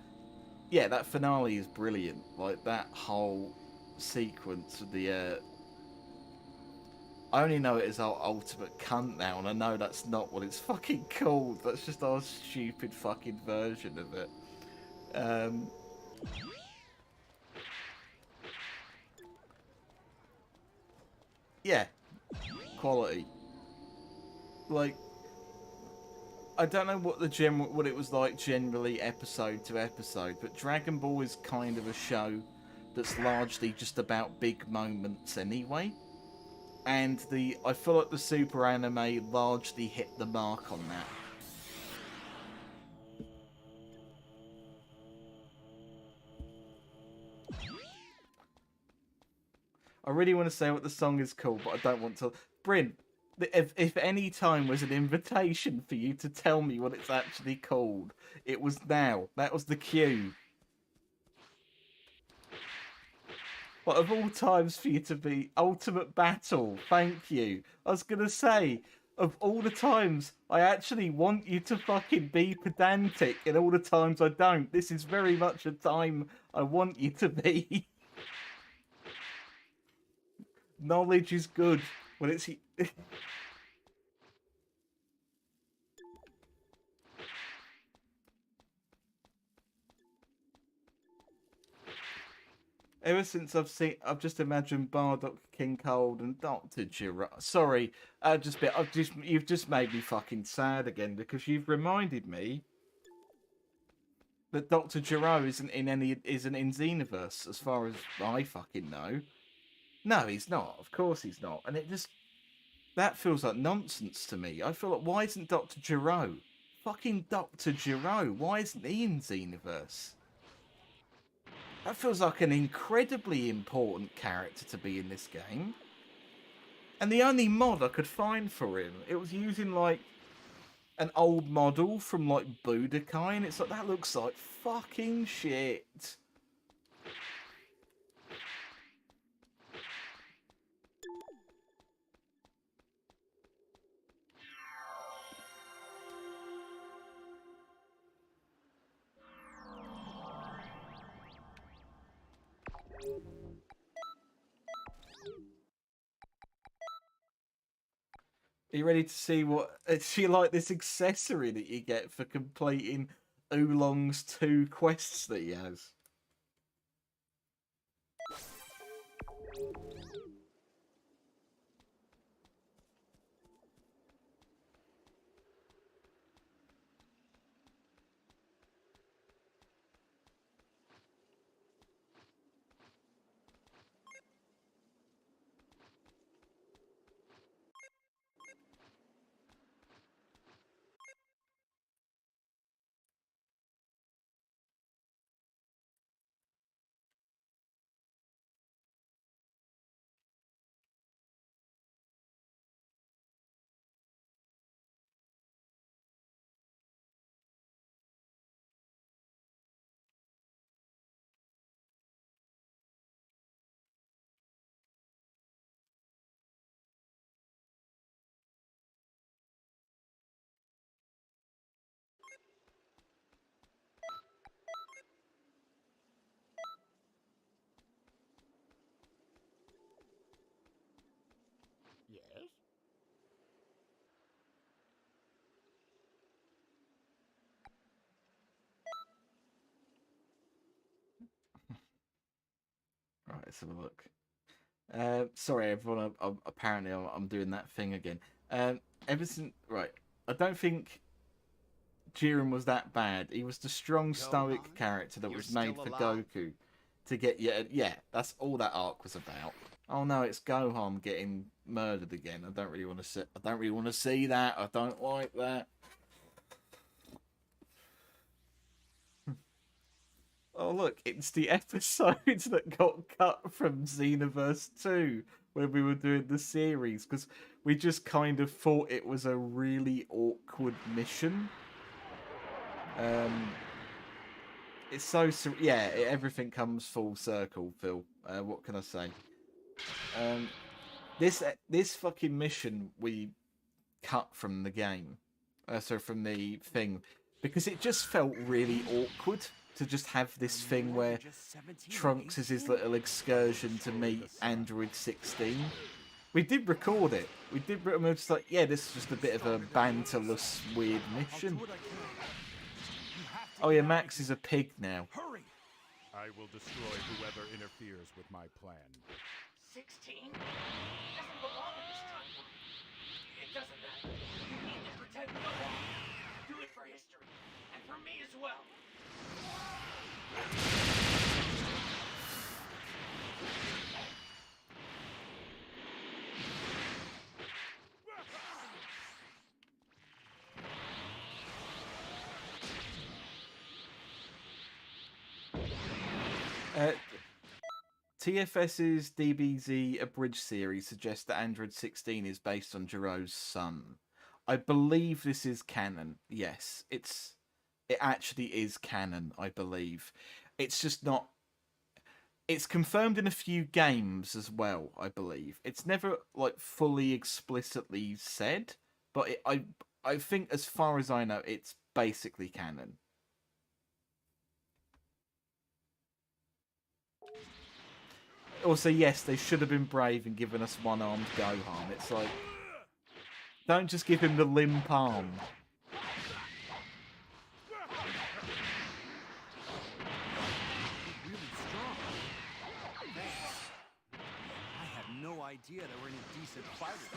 Yeah, that finale is brilliant. Like, that whole sequence with the... I only know it as our ultimate cunt now, and I know that's not what it's fucking called. That's just our stupid fucking version of it. Yeah. Quality. Like, I don't know what what it was like generally episode to episode, but Dragon Ball is kind of a show that's largely just about big moments anyway. And I feel like the Super anime largely hit the mark on that. I really want to say what the song is called, but I don't want to. Bryn, if any time was an invitation for you to tell me what it's actually called, it was now. That was the cue. But of all times for you to be Ultimate Battle, thank you. I was going to say, of all the times I actually want you to fucking be pedantic, and all the times I don't, this is very much a time I want you to be. Knowledge is good when it's... Ever since I've just imagined Bardock, King Cold, and Doctor Giraffe. Sorry, you've just made me fucking sad again, because you've reminded me that Dr. Gero isn't in Xenoverse, as far as I fucking know. No, he's not. Of course he's not. And that feels like nonsense to me. I feel like, why isn't Dr. Gero? Fucking Dr. Gero. Why isn't he in Xenoverse? That feels like an incredibly important character to be in this game. And the only mod I could find for him, it was using, like, an old model from, like, Budokai, and it's like, that looks like fucking shit. Are you ready to see what... She like this accessory that you get for completing Oolong's 2 quests that he has? Yes? Right, let's have a look. Sorry, everyone. Apparently, I'm doing that thing again. Ever since, right, I don't think Jiren was that bad. He was the strong, stoic character that was made for Goku to get. Yeah, that's all that arc was about. Oh no, it's Gohan getting murdered again. I don't really want to see. I don't really want to see that. I don't like that. Oh look, it's the episode that got cut from Xenoverse 2 when we were doing the series, because we just kind of thought it was a really awkward mission. It's so yeah, everything comes full circle, Phil. What can I say? This fucking mission we cut from the game, so from the thing, because it just felt really awkward to just have this thing where Trunks is his little excursion to meet Android 16. We did record it. We were just like, yeah, this is just a bit of a banterless, weird mission. Oh yeah, Max is a pig now. Hurry! I will destroy whoever interferes with my plan. 16? Doesn't belong in this timeline. It doesn't matter. You need to protect Gohan. Do it for history. And for me as well. TFS's DBZ Abridged series suggests that Android 16 is based on Jiro's son. I believe this is canon. Yes, it actually is canon, I believe. It's just not... It's confirmed in a few games as well, I believe. It's never, like, fully explicitly said, but I think, as far as I know, it's basically canon. Also, yes, they should have been brave and given us one-armed Gohan. It's like, don't just give him the limp arm. Really strong. Thanks. I had no idea there were any decent fighters.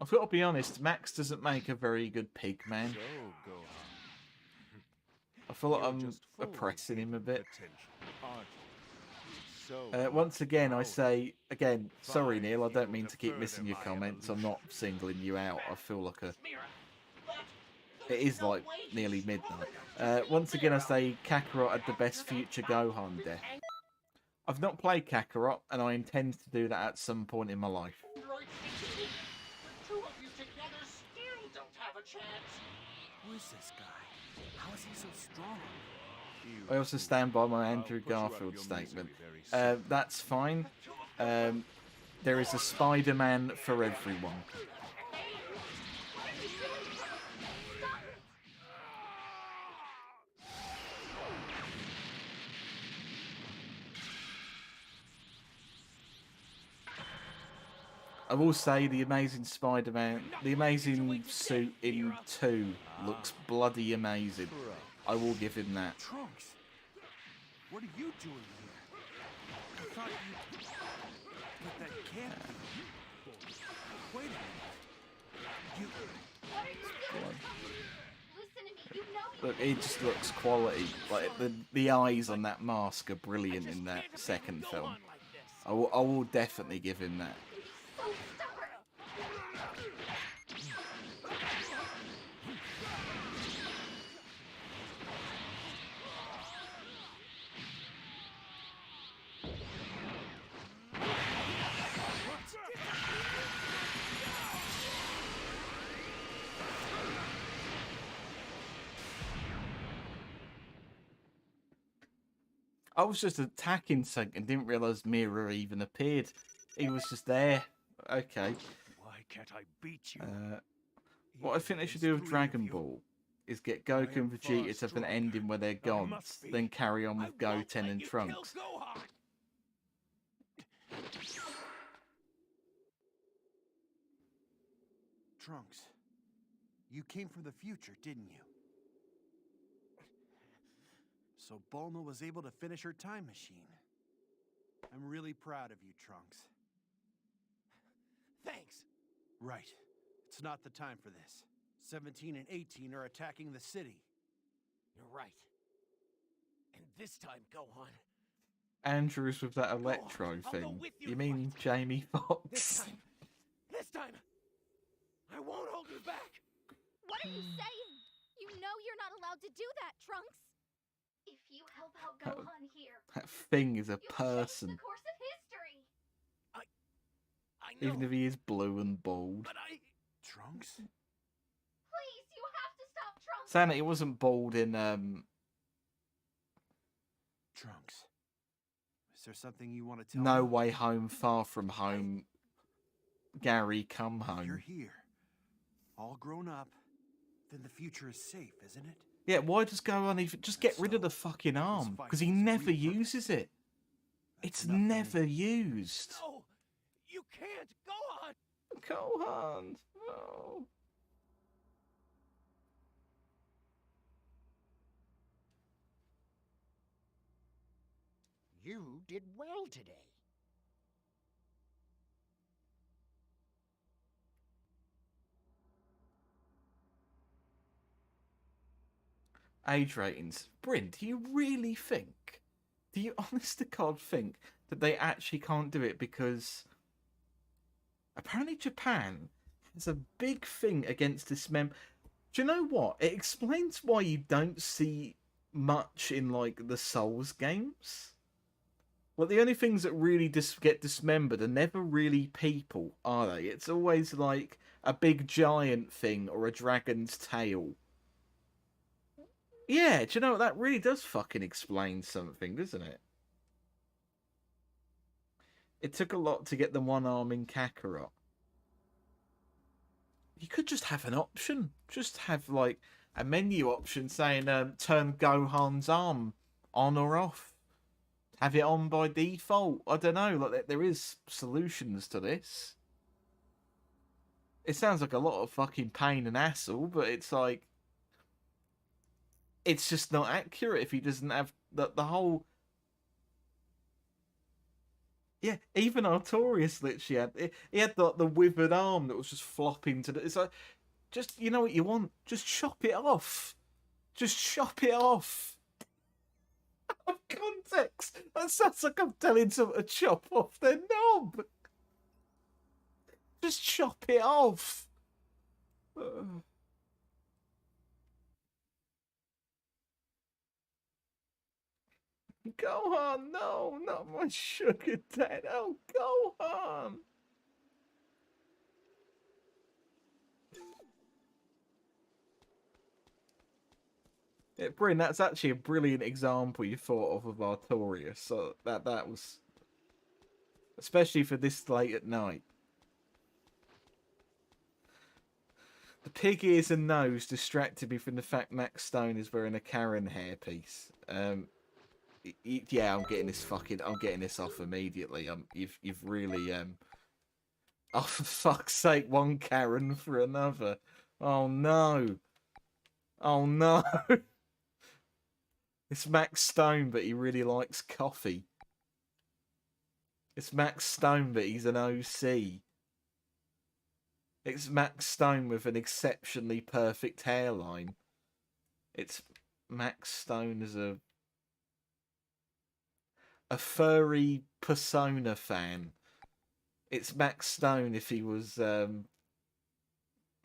I've got to be honest, Max doesn't make a very good pig man. So, Gohan, I feel like you're I'm just full of oppressing him a hidden bit. potential, aren't you? So Once much again, I power. say, again, sorry, Fine Neil, I don't fuel mean to to keep further missing your my comments. I'm not singling you out. I feel like a... Mira, but It there's is no like way he's nearly strong midnight. enough to Once beat again, I Mira. say Kakarot had the best future Gohan death. I've not played Kakarot, and I intend to do that at some point in my life. Android thinking, the two of you together still don't have a chance. Who is this guy? How is he so strong? You I also fool. stand by my I'll Andrew put you out of Garfield your statement. misery very soon. That's fine. There is a Spider-Man for everyone. I will say the Amazing Spider-Man, the Amazing suit in 2 looks bloody amazing. I will give him that. Trunks, what are you doing here? I thought you... But that can't be. Wait a minute. You... What are you doing? Listen to me. You know Look, it just looks quality. Like the eyes on that mask are brilliant in that second film. I will definitely give him that. so stubborn. I was just attacking something and didn't realise Mira even appeared. He was just there. Okay. Why can't I beat you? What I think they should do with Dragon Ball is get Goku and Vegeta to have an ending where they're gods, then carry on with Goten and Trunks. Trunks, you came from the future, didn't you? So Bulma was able to finish her time machine. I'm really proud of you, Trunks. Thanks. Right. It's not the time for this. 17 and 18 are attacking the city. You're right. And this time, Gohan. Andrews with that electro I'll go thing. with you You to mean fight. Jamie This Foxx? time. This time. I won't hold you back. What are you saying? You know you're not allowed to do that, Trunks. If you help out Gohan here, That thing is a you'll change person. the course of history. I know. Even if he is blue and bald. But Trunks? Please, you have to stop Trunks. Santa, he wasn't bald in Trunks. Is there something you want to tell No me? Way Home, Far From Home, Gary Come If you're Home. here, all grown up, then the future is safe, isn't it? Yeah, why does Gohan even just get rid of the fucking arm? Because he never uses it. That's It's enough for me. never used. no, you can't. Gohan. Gohan, no. You did well today. Age ratings. Bryn, do you really think? Do you honest to God think that they actually can't do it because apparently Japan has a big thing against this Do you know what? It explains why you don't see much in like the Souls games. Well, the only things that really get dismembered are never really people, are they? It's always like a big giant thing or a dragon's tail. Yeah, do you know what? That really does fucking explain something, doesn't it? It took a lot to get the one arm in Kakarot. You could just have an option. Just have, like, a menu option saying, turn Gohan's arm on or off. Have it on by default. I don't know. Like, there is solutions to this. It sounds like a lot of fucking pain and hassle, but it's like... It's just not accurate if he doesn't have the whole... Yeah, even Artorias literally had he had like the withered arm that was just flopping to the. It's like, just you know what you want, just chop it off, just chop it off. Of context, that sounds like I'm telling someone to chop off their knob. Just chop it off. Gohan, no, not my sugar dad. Oh, Gohan. Yeah, Bryn, that's actually a brilliant example you thought of Artorias. So that was, especially for this late at night. The pig ears and nose distracted me from the fact Max Stone is wearing a Karen hairpiece. Yeah, I'm getting this off immediately. You've really oh, for fuck's sake, one Karen for another. Oh no. Oh no. It's Max Stone, but he really likes coffee. It's Max Stone, but he's an OC. It's Max Stone with an exceptionally perfect hairline. It's Max Stone as a furry Persona fan. It's Max Stone if he was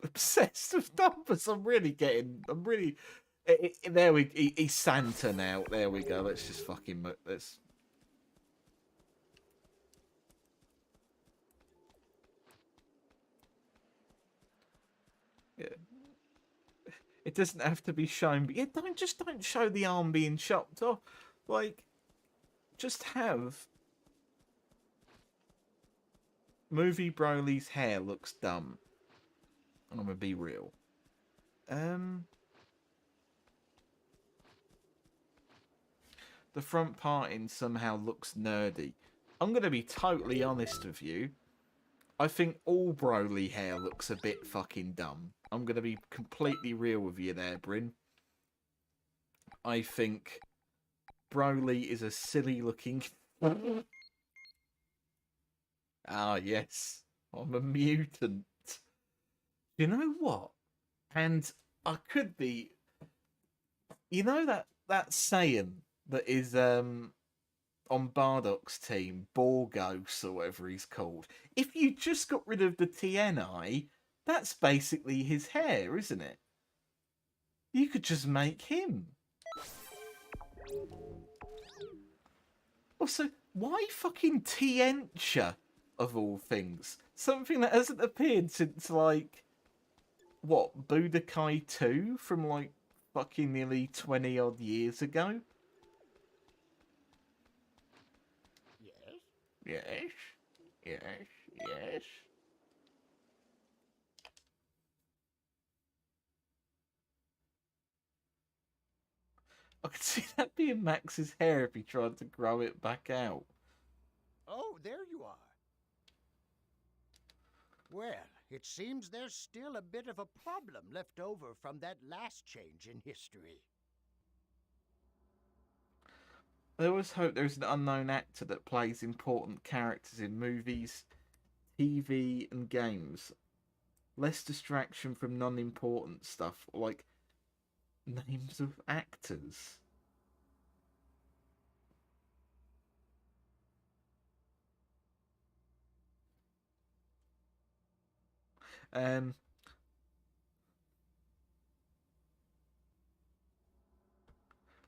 obsessed with numbers. He's Santa now. There we go. Let's just fucking let's. Yeah. It doesn't have to be shown, but yeah, don't show the arm being chopped off. Like, just have Movie Broly's hair looks dumb. I'm gonna be real. The front parting somehow looks nerdy. I'm gonna be totally honest with you. I think all Broly hair looks a bit fucking dumb. I'm gonna be completely real with you there, Bryn. I think Broly is a silly looking. Ah, yes. I'm a mutant. You know what? And I could be. You know that saying that is on Bardock's team, Borgos or whatever he's called. If you just got rid of the TNI, that's basically his hair, isn't it? You could just make him. Also, why fucking Tientia, of all things? Something that hasn't appeared since, like, what, Budokai 2 from, like, fucking nearly 20 odd years ago? Yes. I could see that being Max's hair if he tried to grow it back out. Oh, there you are. Well, it seems there's still a bit of a problem left over from that last change in history. I always hope there's an unknown actor that plays important characters in movies, TV, and games. Less distraction from non-important stuff, like names of actors.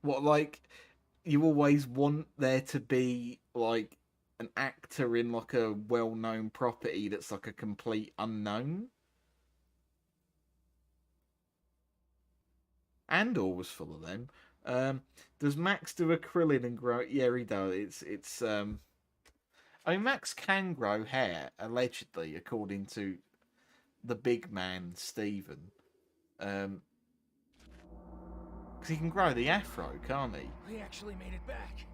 What, like, you always want there to be, like, an actor in, like, a well-known property that's, like, a complete unknown? Andor was full of them. Does Max do a Krillin and grow? Yeah, he does. I mean, Max can grow hair, allegedly, according to the big man, Steven. Because he can grow the afro, can't he? We actually made it back.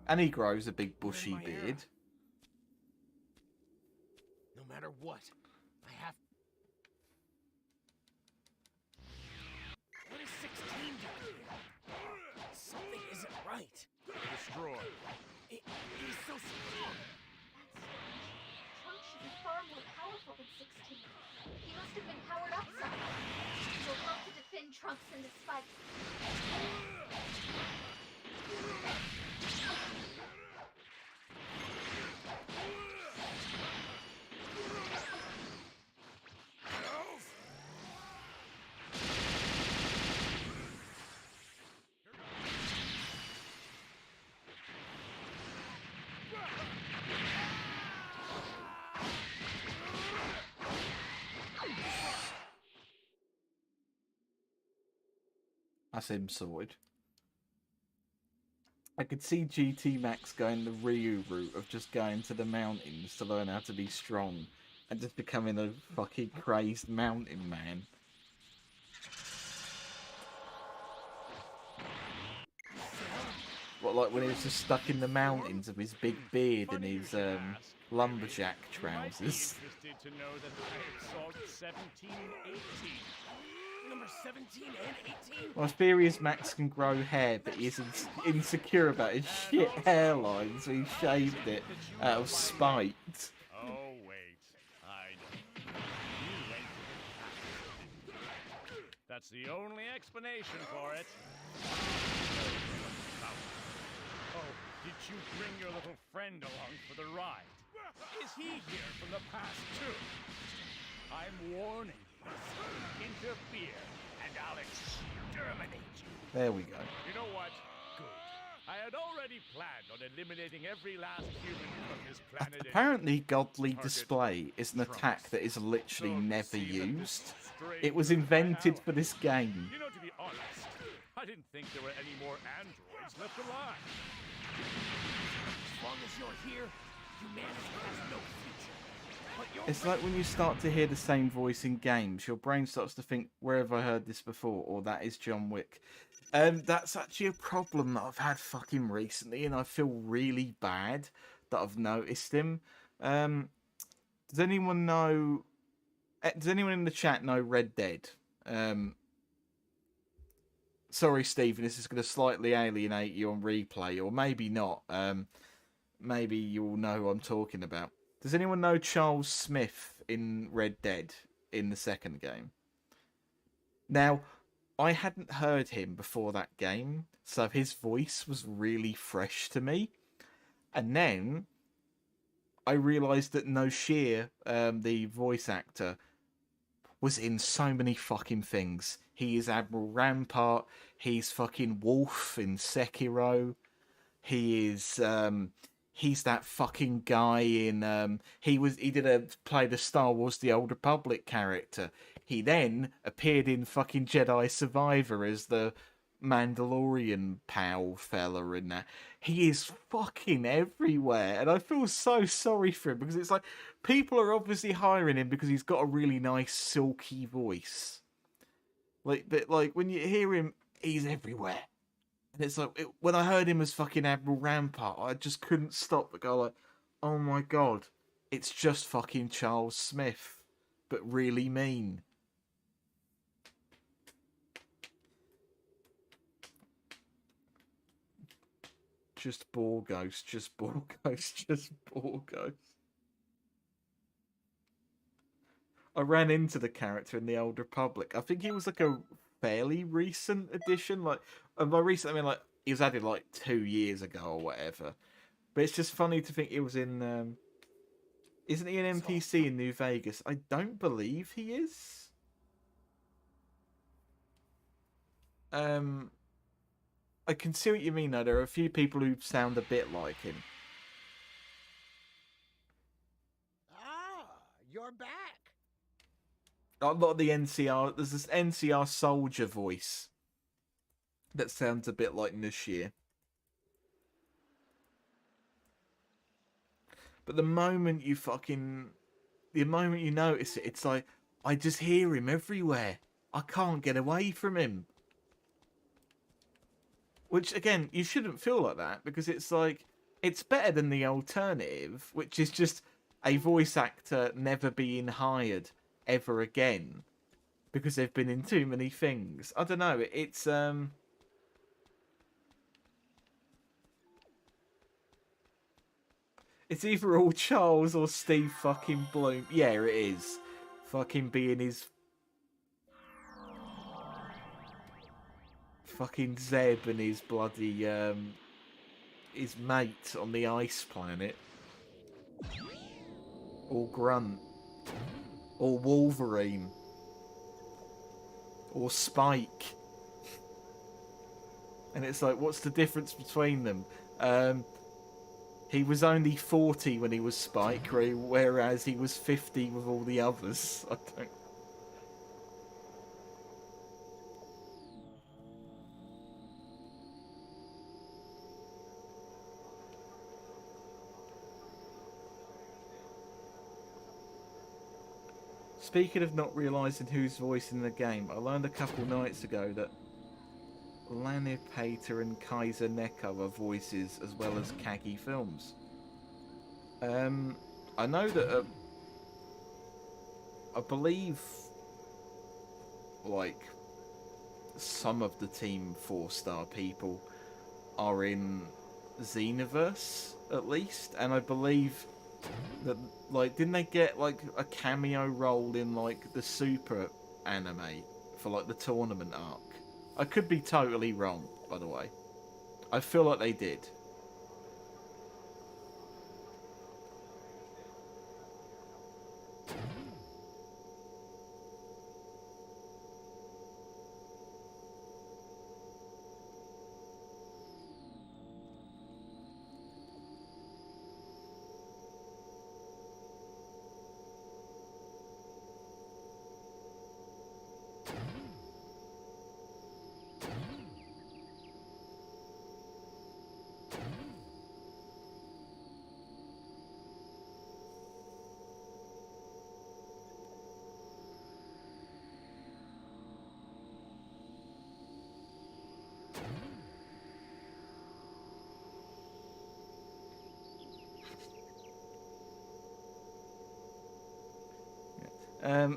And he grows a big bushy my era. beard. No matter what, I have. What is 16 doing here? Something isn't right. Destroy. He's so strong. should be far more powerful than 16. He must have been powered up somehow. You'll have to defend Trunks in this fight. That's him sorted. I could see GT Max going the Ryu route of just going to the mountains to learn how to be strong and just becoming a fucking crazed mountain man. What, like when he was just stuck in the mountains with his big beard and his lumberjack trousers? Interested to know that I have solved 17 and 18. Number 17 and 18? My theory is Max can grow hair, but he is insecure about his shit hairline, so he shaved it out of spite. Oh, wait. I know. You went to the past. That's the only explanation for it. Oh, did you bring your little friend along for the ride? Is he here from the past, too? I'm warning you. Interfere, and I'll exterminate you. There we go. You know what? Good. I had already planned on eliminating every last human from this planet. Apparently, Godly Display is an attack that is literally never used. It was invented for this game. You know, to be honest, I didn't think there were any more androids left alive. As long as you're here, humanity has no future. But you're It's like when you start to hear the same voice in games, your brain starts to think, where have I heard this before? Or that is John Wick. That's actually a problem that I've had fucking recently, and I feel really bad that I've noticed him. Does anyone know... Does anyone in the chat know Red Dead? Sorry, Stephen, this is going to slightly alienate you on replay, or maybe not. Maybe you'll know who I'm talking about. Does anyone know Charles Smith in Red Dead in the second game? Now, I hadn't heard him before that game, so his voice was really fresh to me. And then I realised that Noshir, the voice actor, was in so many fucking things. He is Admiral Rampart, he's fucking Wolf in Sekiro, he is... he's that fucking guy in he played a Star Wars The Old Republic character. He then appeared in fucking Jedi Survivor as the Mandalorian pal fella in that. He is fucking everywhere, and I feel so sorry for him because it's like people are obviously hiring him because he's got a really nice silky voice. But when you hear him, he's everywhere. And it's like, when I heard him as fucking Admiral Rampart, I just couldn't stop but go like, oh my god, it's just fucking Charles Smith, but really mean. Just Borgos, just Borgos, just Borgos. I ran into the character in The Old Republic. I think he was like a fairly recent addition. Like, and by recent, I mean like he was added like 2 years ago or whatever. But it's just funny to think he was in. Isn't he an NPC in New Vegas? I don't believe he is. I can see what you mean though. There are a few people who sound a bit like him. Ah, you're back. A lot of the NCR, there's this NCR soldier voice that sounds a bit like Nushir. But the moment you notice it, it's like, I just hear him everywhere. I can't get away from him. Which, again, you shouldn't feel like that, because it's like, it's better than the alternative, which is just a voice actor never being hired ever again because they've been in too many things. I don't know, it's It's either all Charles or Steve fucking Bloom. Yeah, it is. Fucking being his fucking Zeb and his bloody his mate on the ice planet. Or Grunt. Or Wolverine. Or Spike. And it's like, what's the difference between them? He was only 40 when he was Spike, whereas he was 50 with all the others. I don't... Speaking of not realising who's voicing the game, I learned a couple nights ago that Lanir Pater and Kaiser Neko are voices as well as Kagi Films. I know that I believe like some of the Team 4-star people are in Xenoverse at least, and I believe that, like, didn't they get like a cameo role in like the Super anime for like the tournament arc? I could be totally wrong, by the way. I feel like they did.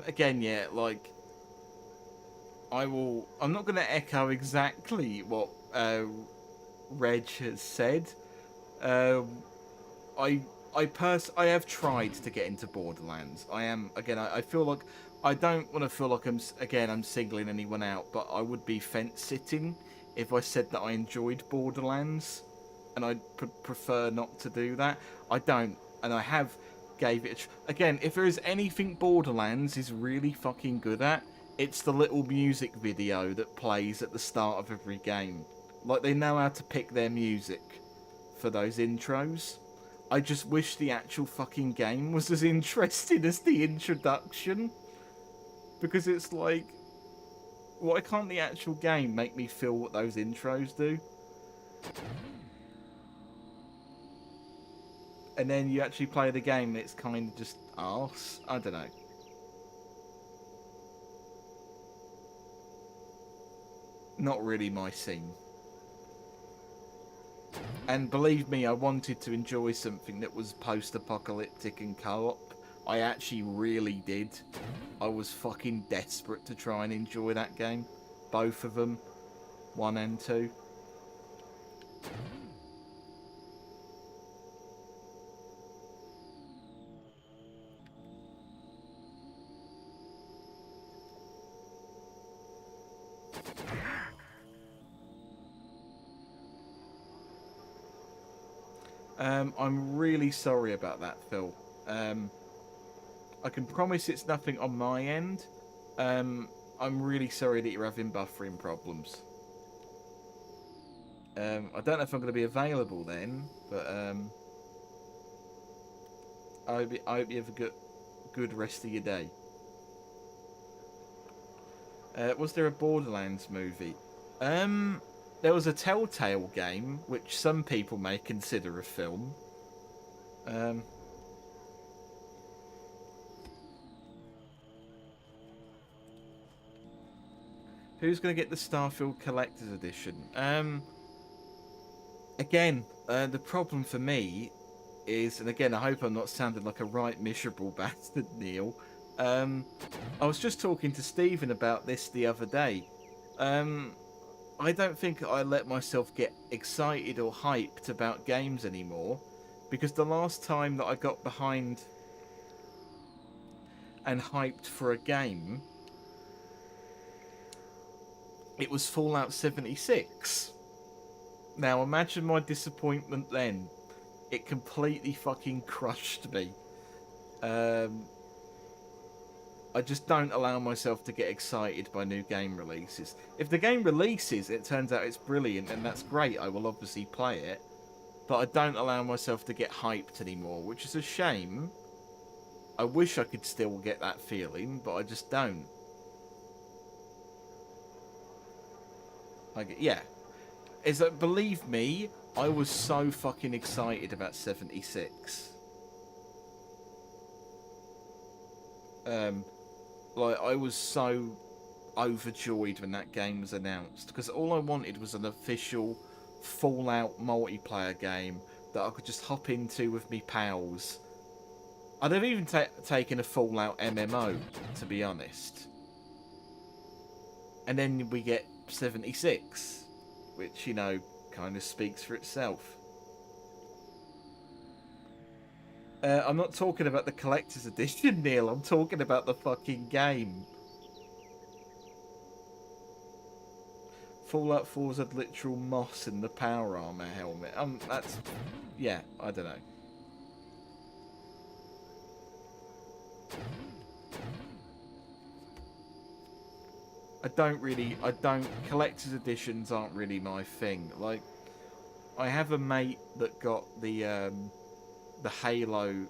Again, yeah, like, I'm not going to echo exactly what Reg has said. I have tried to get into Borderlands. I feel like, I don't want to feel like I'm singling anyone out, but I would be fence sitting if I said that I enjoyed Borderlands, and I'd prefer not to do that. I don't, and I have gave it again. If there is anything Borderlands is really fucking good at, it's the little music video that plays at the start of every game. Like, they know how to pick their music for those intros. I just wish the actual fucking game was as interesting as the introduction. Because it's like, why can't the actual game make me feel what those intros do? And then you actually play the game and it's kind of just arse. I don't know. Not really my scene. And believe me, I wanted to enjoy something that was post-apocalyptic and co-op. I actually really did. I was fucking desperate to try and enjoy that game. Both of them. 1 and 2. I'm really sorry about that, Phil. I can promise it's nothing on my end. I'm really sorry that you're having buffering problems. I don't know if I'm going to be available then, but I hope you have a good rest of your day. Was there a Borderlands movie? There was a Telltale game, which some people may consider a film. Who's going to get the Starfield Collector's Edition? Again, the problem for me is, and again, I hope I'm not sounding like a right miserable bastard, Neil. I was just talking to Stephen about this the other day. I don't think I let myself get excited or hyped about games anymore Because the last time that I got behind and hyped for a game, it was Fallout 76. Now imagine my disappointment then. It completely fucking crushed me. I just don't allow myself to get excited by new game releases. If the game releases, it turns out it's brilliant, and that's great. I will obviously play it. But I don't allow myself to get hyped anymore, which is a shame. I wish I could still get that feeling, but I just don't. Yeah. Is that, believe me, I was so fucking excited about 76. Like, I was so overjoyed when that game was announced, because all I wanted was an official Fallout multiplayer game that I could just hop into with me pals. I'd have even taken a Fallout MMO, to be honest. And then we get 76, which, you know, kind of speaks for itself. I'm not talking about the collector's edition, Neil. I'm talking about the fucking game. Fallout 4's had literal moss in the power armor helmet. That's... yeah, I don't know. Collector's editions aren't really my thing. Like, I have a mate that got the Halo,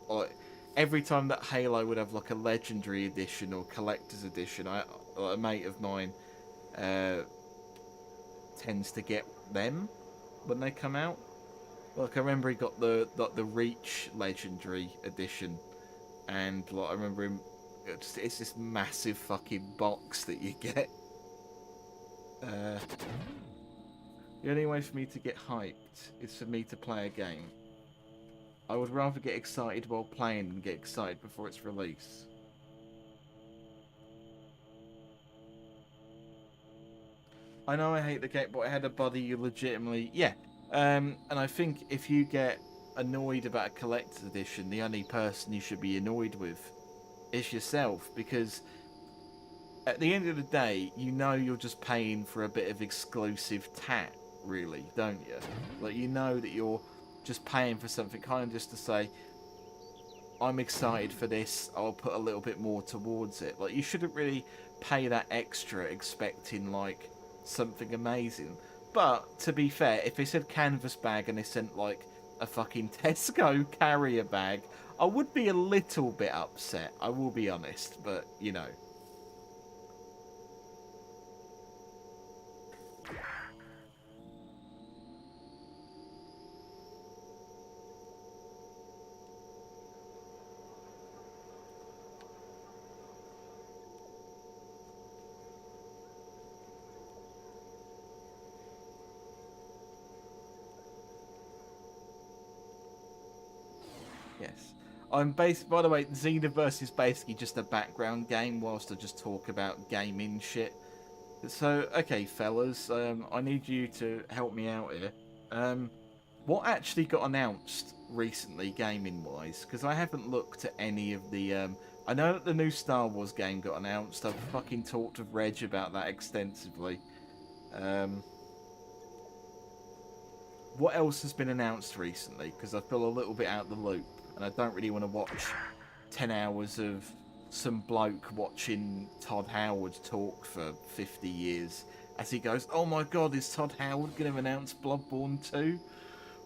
or every time that Halo would have like a legendary edition or collector's edition, a mate of mine tends to get them when they come out. Like, I remember he got the Reach legendary edition, and like I remember him. It's this massive fucking box that you get. The only way for me to get hyped is for me to play a game. I would rather get excited while playing than get excited before its release. I know I hate the game, but I had a buddy you legitimately... yeah. And I think if you get annoyed about a collector's edition, the only person you should be annoyed with is yourself, because at the end of the day, you know you're just paying for a bit of exclusive tat, really, don't you? Like, you know that you're just paying for something kind of just to say, I'm excited for this, I'll put a little bit more towards it. Like, you shouldn't really pay that extra expecting, like, something amazing. But, to be fair, if they said canvas bag and they sent, like, a fucking Tesco carrier bag, I would be a little bit upset, I will be honest, but, you know. Yes. By the way, Xenoverse is basically just a background game whilst I just talk about gaming shit. So, okay, fellas, I need you to help me out here. What actually got announced recently, gaming-wise? Because I haven't looked at any of the... I know that the new Star Wars game got announced. I've fucking talked with Reg about that extensively. What else has been announced recently? Because I feel a little bit out of the loop. And I don't really want to watch 10 hours of some bloke watching Todd Howard talk for 50 years as he goes, oh my god, is Todd Howard going to announce Bloodborne 2?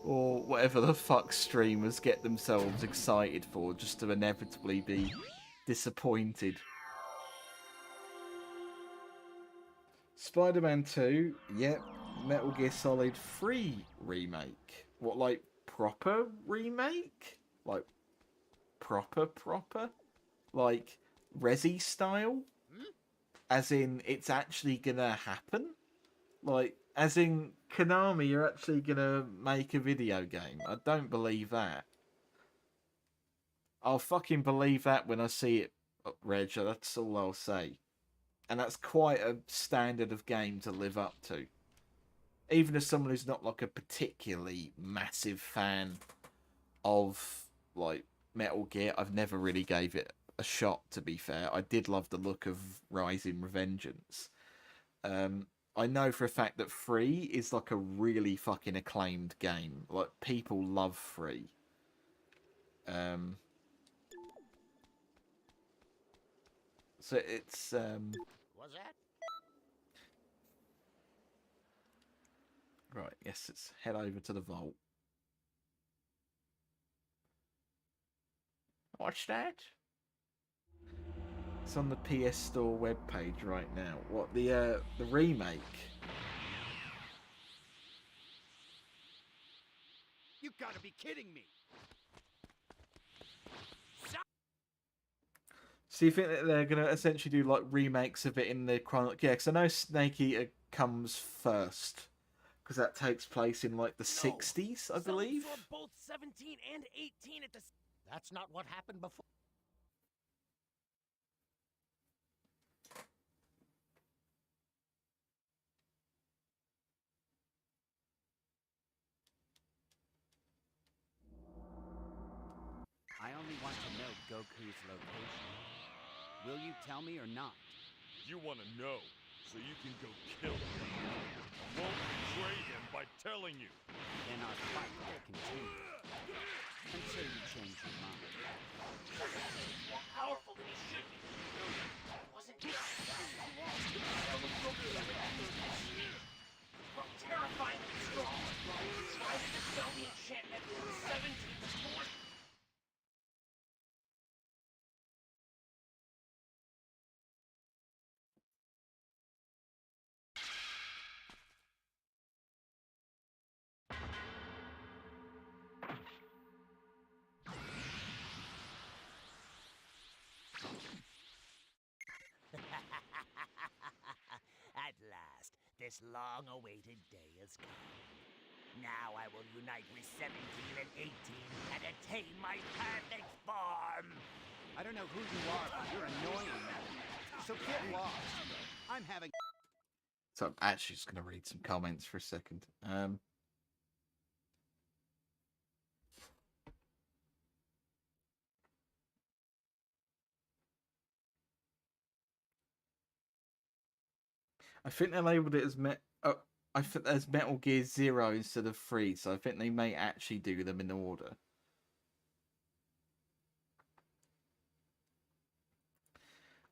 Or whatever the fuck streamers get themselves excited for just to inevitably be disappointed. Spider-Man 2, yep. Metal Gear Solid 3 remake. What, like, proper remake? Like, proper? Like, Resi style? As in, it's actually gonna happen? Like, as in, Konami, you're actually gonna make a video game? I don't believe that. I'll fucking believe that when I see it, Reg, that's all I'll say. And that's quite a standard of game to live up to. Even as someone who's not like a particularly massive fan of like Metal Gear. I've never really gave it a shot, to be fair. I did love the look of Rising Revengeance. I know for a fact that 3 is like a really fucking acclaimed game. Like, people love 3. So it's Was that? right. Yes, let's head over to the vault. What's that? It's on the PS Store webpage right now. What, the remake? You gotta be kidding me! So you think that they're gonna essentially do like remakes of it in the chronology? Yeah, because I know Snake Eater comes first, because that takes place in like the 60s, I believe. Some saw both 17 and 18 at the. That's not what happened before. I only want to know Goku's location. Will you tell me or not? You want to know, so you can go kill him. I won't betray him by telling you. Then our fight will continue. Until you change your mind. More powerful than he should be. It wasn't just from terrifyingly strong. Try to dispel the enchantment with the 17th force. At last, this long-awaited day has come. Now I will unite with 17 and 18 and attain my perfect form! I don't know who you are, but you're annoying. So get lost. I'm having... So I'm actually just gonna read some comments for a second. I think they labelled it as as Metal Gear Zero instead of 3, so I think they may actually do them in order.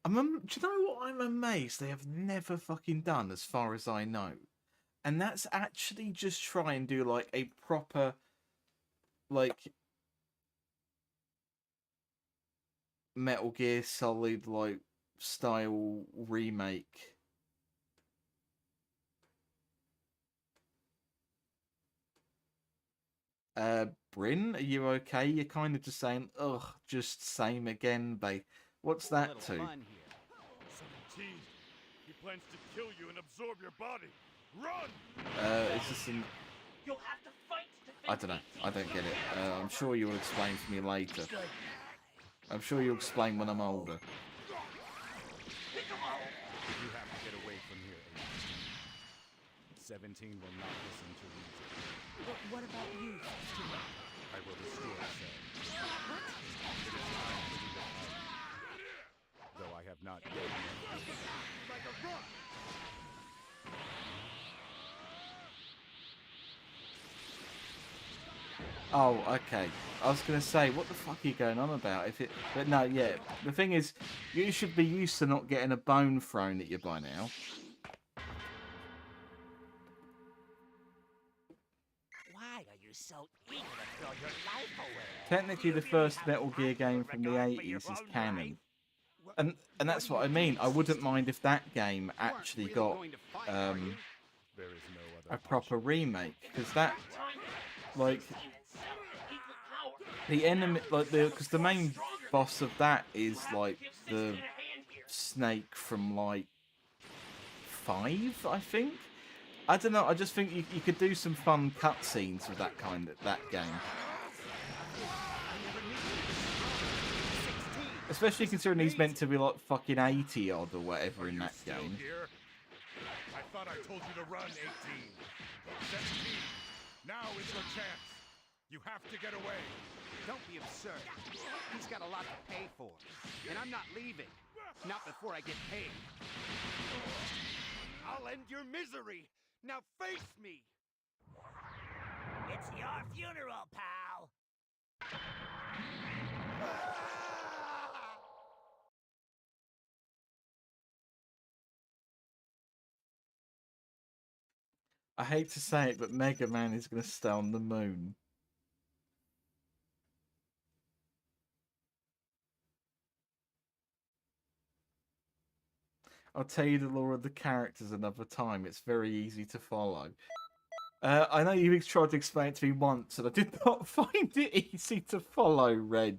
Do you know what I'm amazed they have never fucking done, as far as I know? And that's actually just try and do like a proper, like, Metal Gear Solid like style remake. Bryn, are you okay? You're kind of just saying, ugh, just same again, babe. What's that to? 17. He plans to kill you and absorb your body. Run! It's just an... You'll have to fight to I don't know. I don't get it. I'm sure you'll explain to me later. I'm sure you'll explain when I'm older. You have to get away from here, 18. 17 will not listen to reason. But what about you, 16? I will destroy Cell. What? It is time for you to fight. Though I have not yet. Like a rock! Oh, okay. I was gonna say, what the fuck are you going on about? But no, yeah. The thing is, you should be used to not getting a bone thrown at you by now. Why are you so eager to throw your life away? Technically, the first Metal Gear game from the 80s is canon. And that's what I mean. I wouldn't mind if that game actually got There is no a other proper remake, because that, like, the enemy, like, because the main boss of that is like the snake from like 5, I think. I don't know. I just think you could do some fun cutscenes with that game. Especially considering he's meant to be like fucking 80 odd or whatever in that still game. here? I thought I told you to run, 18. 17. Now is your chance. You have to get away. Don't be absurd. He's got a lot to pay for. And I'm not leaving. Not before I get paid. I'll end your misery. Now face me. It's your funeral, pal. I hate to say it, but Mega Man is going to stay on the moon. I'll tell you the lore of the characters another time. It's very easy to follow. I know you've tried to explain it to me once, and I did not find it easy to follow, Reg.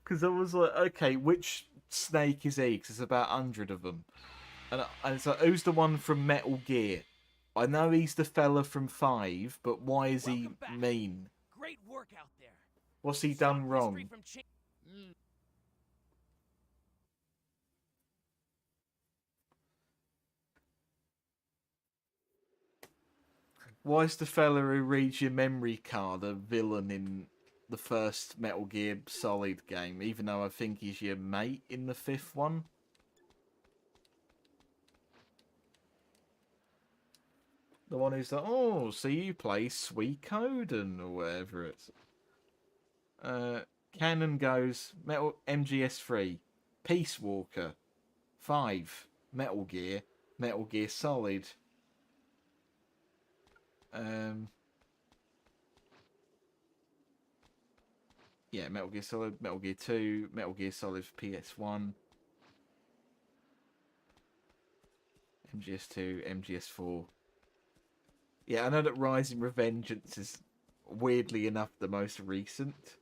Because I was like, okay, which snake is he? Because there's about 100 of them. And it's like, who's the one from Metal Gear? I know he's the fella from 5, but why is he mean? Great work out there. What's he done wrong? Why is the fella who reads your memory card a villain in the first Metal Gear Solid game, even though I think he's your mate in the 5th one? The one who's like, oh, so you play Suikoden or whatever it's... Canon goes, Metal MGS3, Peace Walker, 5, Metal Gear Solid. Yeah, Metal Gear Solid, Metal Gear 2, Metal Gear Solid for PS1, MGS2, MGS4. Yeah, I know that Rising Revengeance is, weirdly enough, the most recent.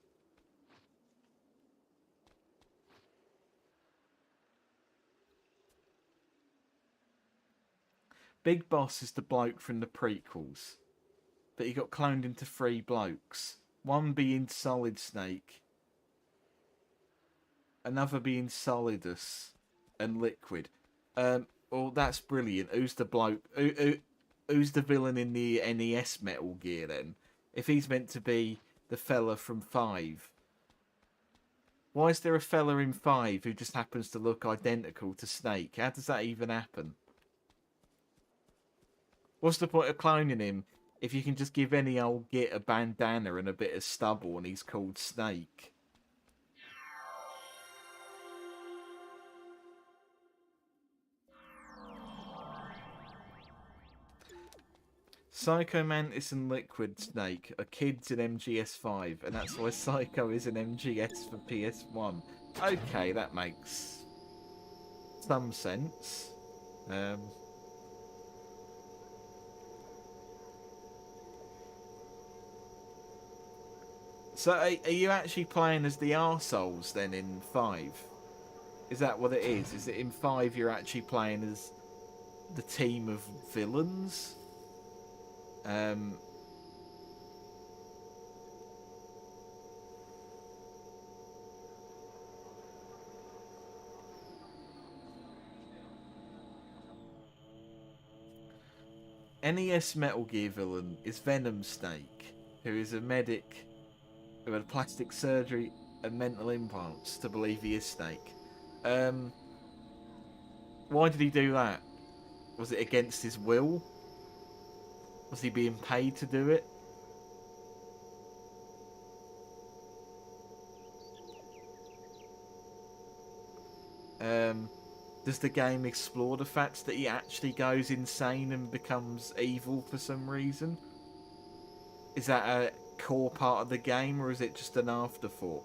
Big Boss is the bloke from the prequels, but he got cloned into 3 blokes. One being Solid Snake, another being Solidus, and Liquid. Well, that's brilliant. Who's the bloke? Who's the villain in the NES Metal Gear then? If he's meant to be the fella from 5, why is there a fella in 5 who just happens to look identical to Snake? How does that even happen? What's the point of cloning him if you can just give any old git a bandana and a bit of stubble and he's called Snake? Psycho Mantis and Liquid Snake are kids in MGS5, and that's why Psycho is an MGS for PS1. Okay, that makes some sense. So are you actually playing as the arseholes then in 5? Is that what it is? Is it in 5 you're actually playing as the team of villains? NES Metal Gear villain is Venom Snake, who is a medic who had plastic surgery and mental implants to believe he is Snake. Why did he do that? Was it against his will? Was he being paid to do it? Does the game explore the fact that he actually goes insane and becomes evil for some reason? Is that a core part of the game, or is it just an afterthought?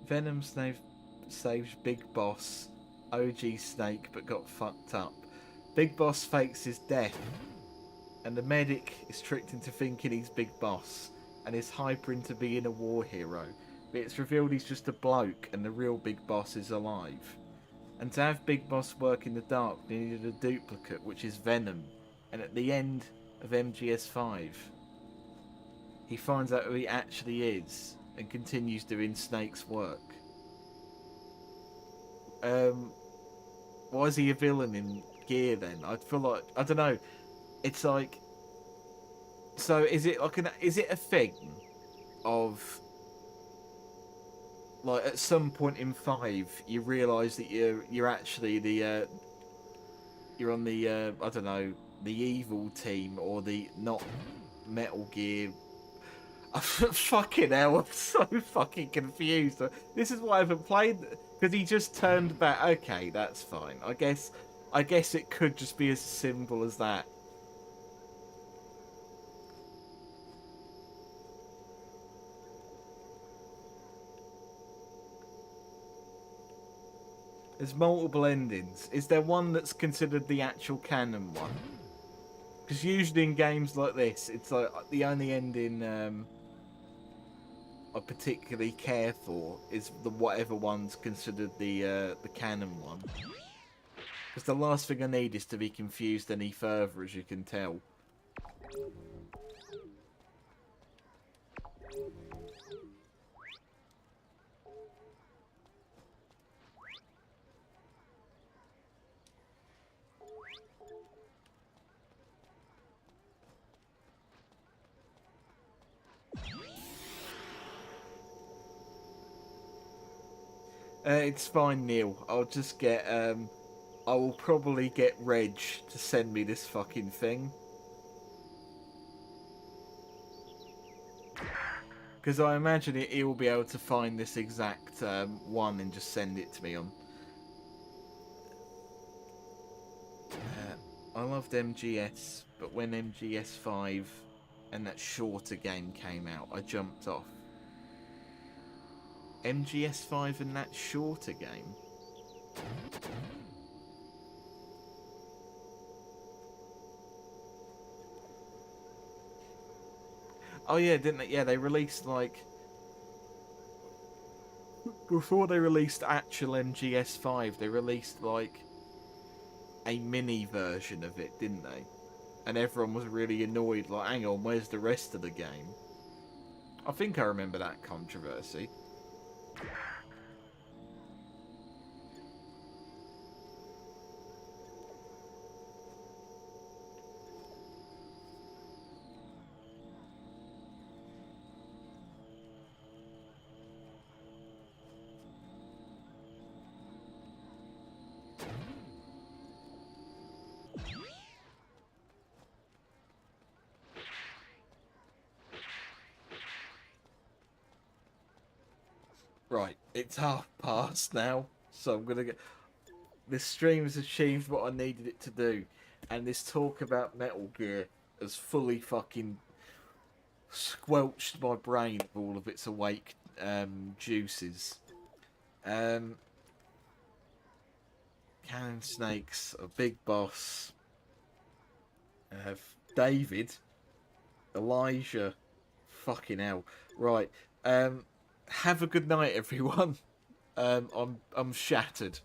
Venom saves Big Boss, OG Snake, but got fucked up. Big Boss fakes his death, and the medic is tricked into thinking he's Big Boss, and is hyper into being a war hero. But it's revealed he's just a bloke, and the real Big Boss is alive. And to have Big Boss work in the dark, they needed a duplicate, which is Venom. And at the end of MGS5, he finds out who he actually is, and continues doing Snake's work. Why is he a villain in Gear then? I feel like, I don't know. It's like, so is it like is it a thing of like at some point in 5 you realise that you're actually the you're on the I don't know, the evil team or the not Metal Gear. Fucking hell, I'm so fucking confused. This is why I haven't played, because he just turned back. Okay, that's fine. I guess it could just be as simple as that. There's multiple endings. Is there one that's considered the actual canon one? Because usually in games like this, it's like the only ending I particularly care for is the whatever one's considered the canon one. Because the last thing I need is to be confused any further, as you can tell. It's fine, Neil. I'll just get, I will probably get Reg to send me this fucking thing. Because I imagine he'll be able to find this exact one and just send it to me on. I loved MGS, but when MGS5 and that shorter game came out, I jumped off. MGS5 and that shorter game? Oh yeah, didn't they? Yeah, they released like... Before they released actual MGS5, they released like a mini version of it, didn't they? And everyone was really annoyed, like, hang on, where's the rest of the game? I think I remember that controversy. Right, it's past now, so I'm gonna get... This stream has achieved what I needed it to do, and this talk about Metal Gear has fully fucking squelched my brain with all of its awake juices. Cannon Snakes, a Big Boss, David, Elijah, fucking hell. Right, have a good night, everyone. I'm shattered.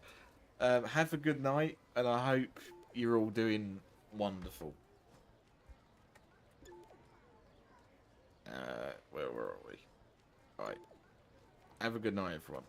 Have a good night, and I hope you're all doing wonderful. Where are we? Right. Have a good night, everyone.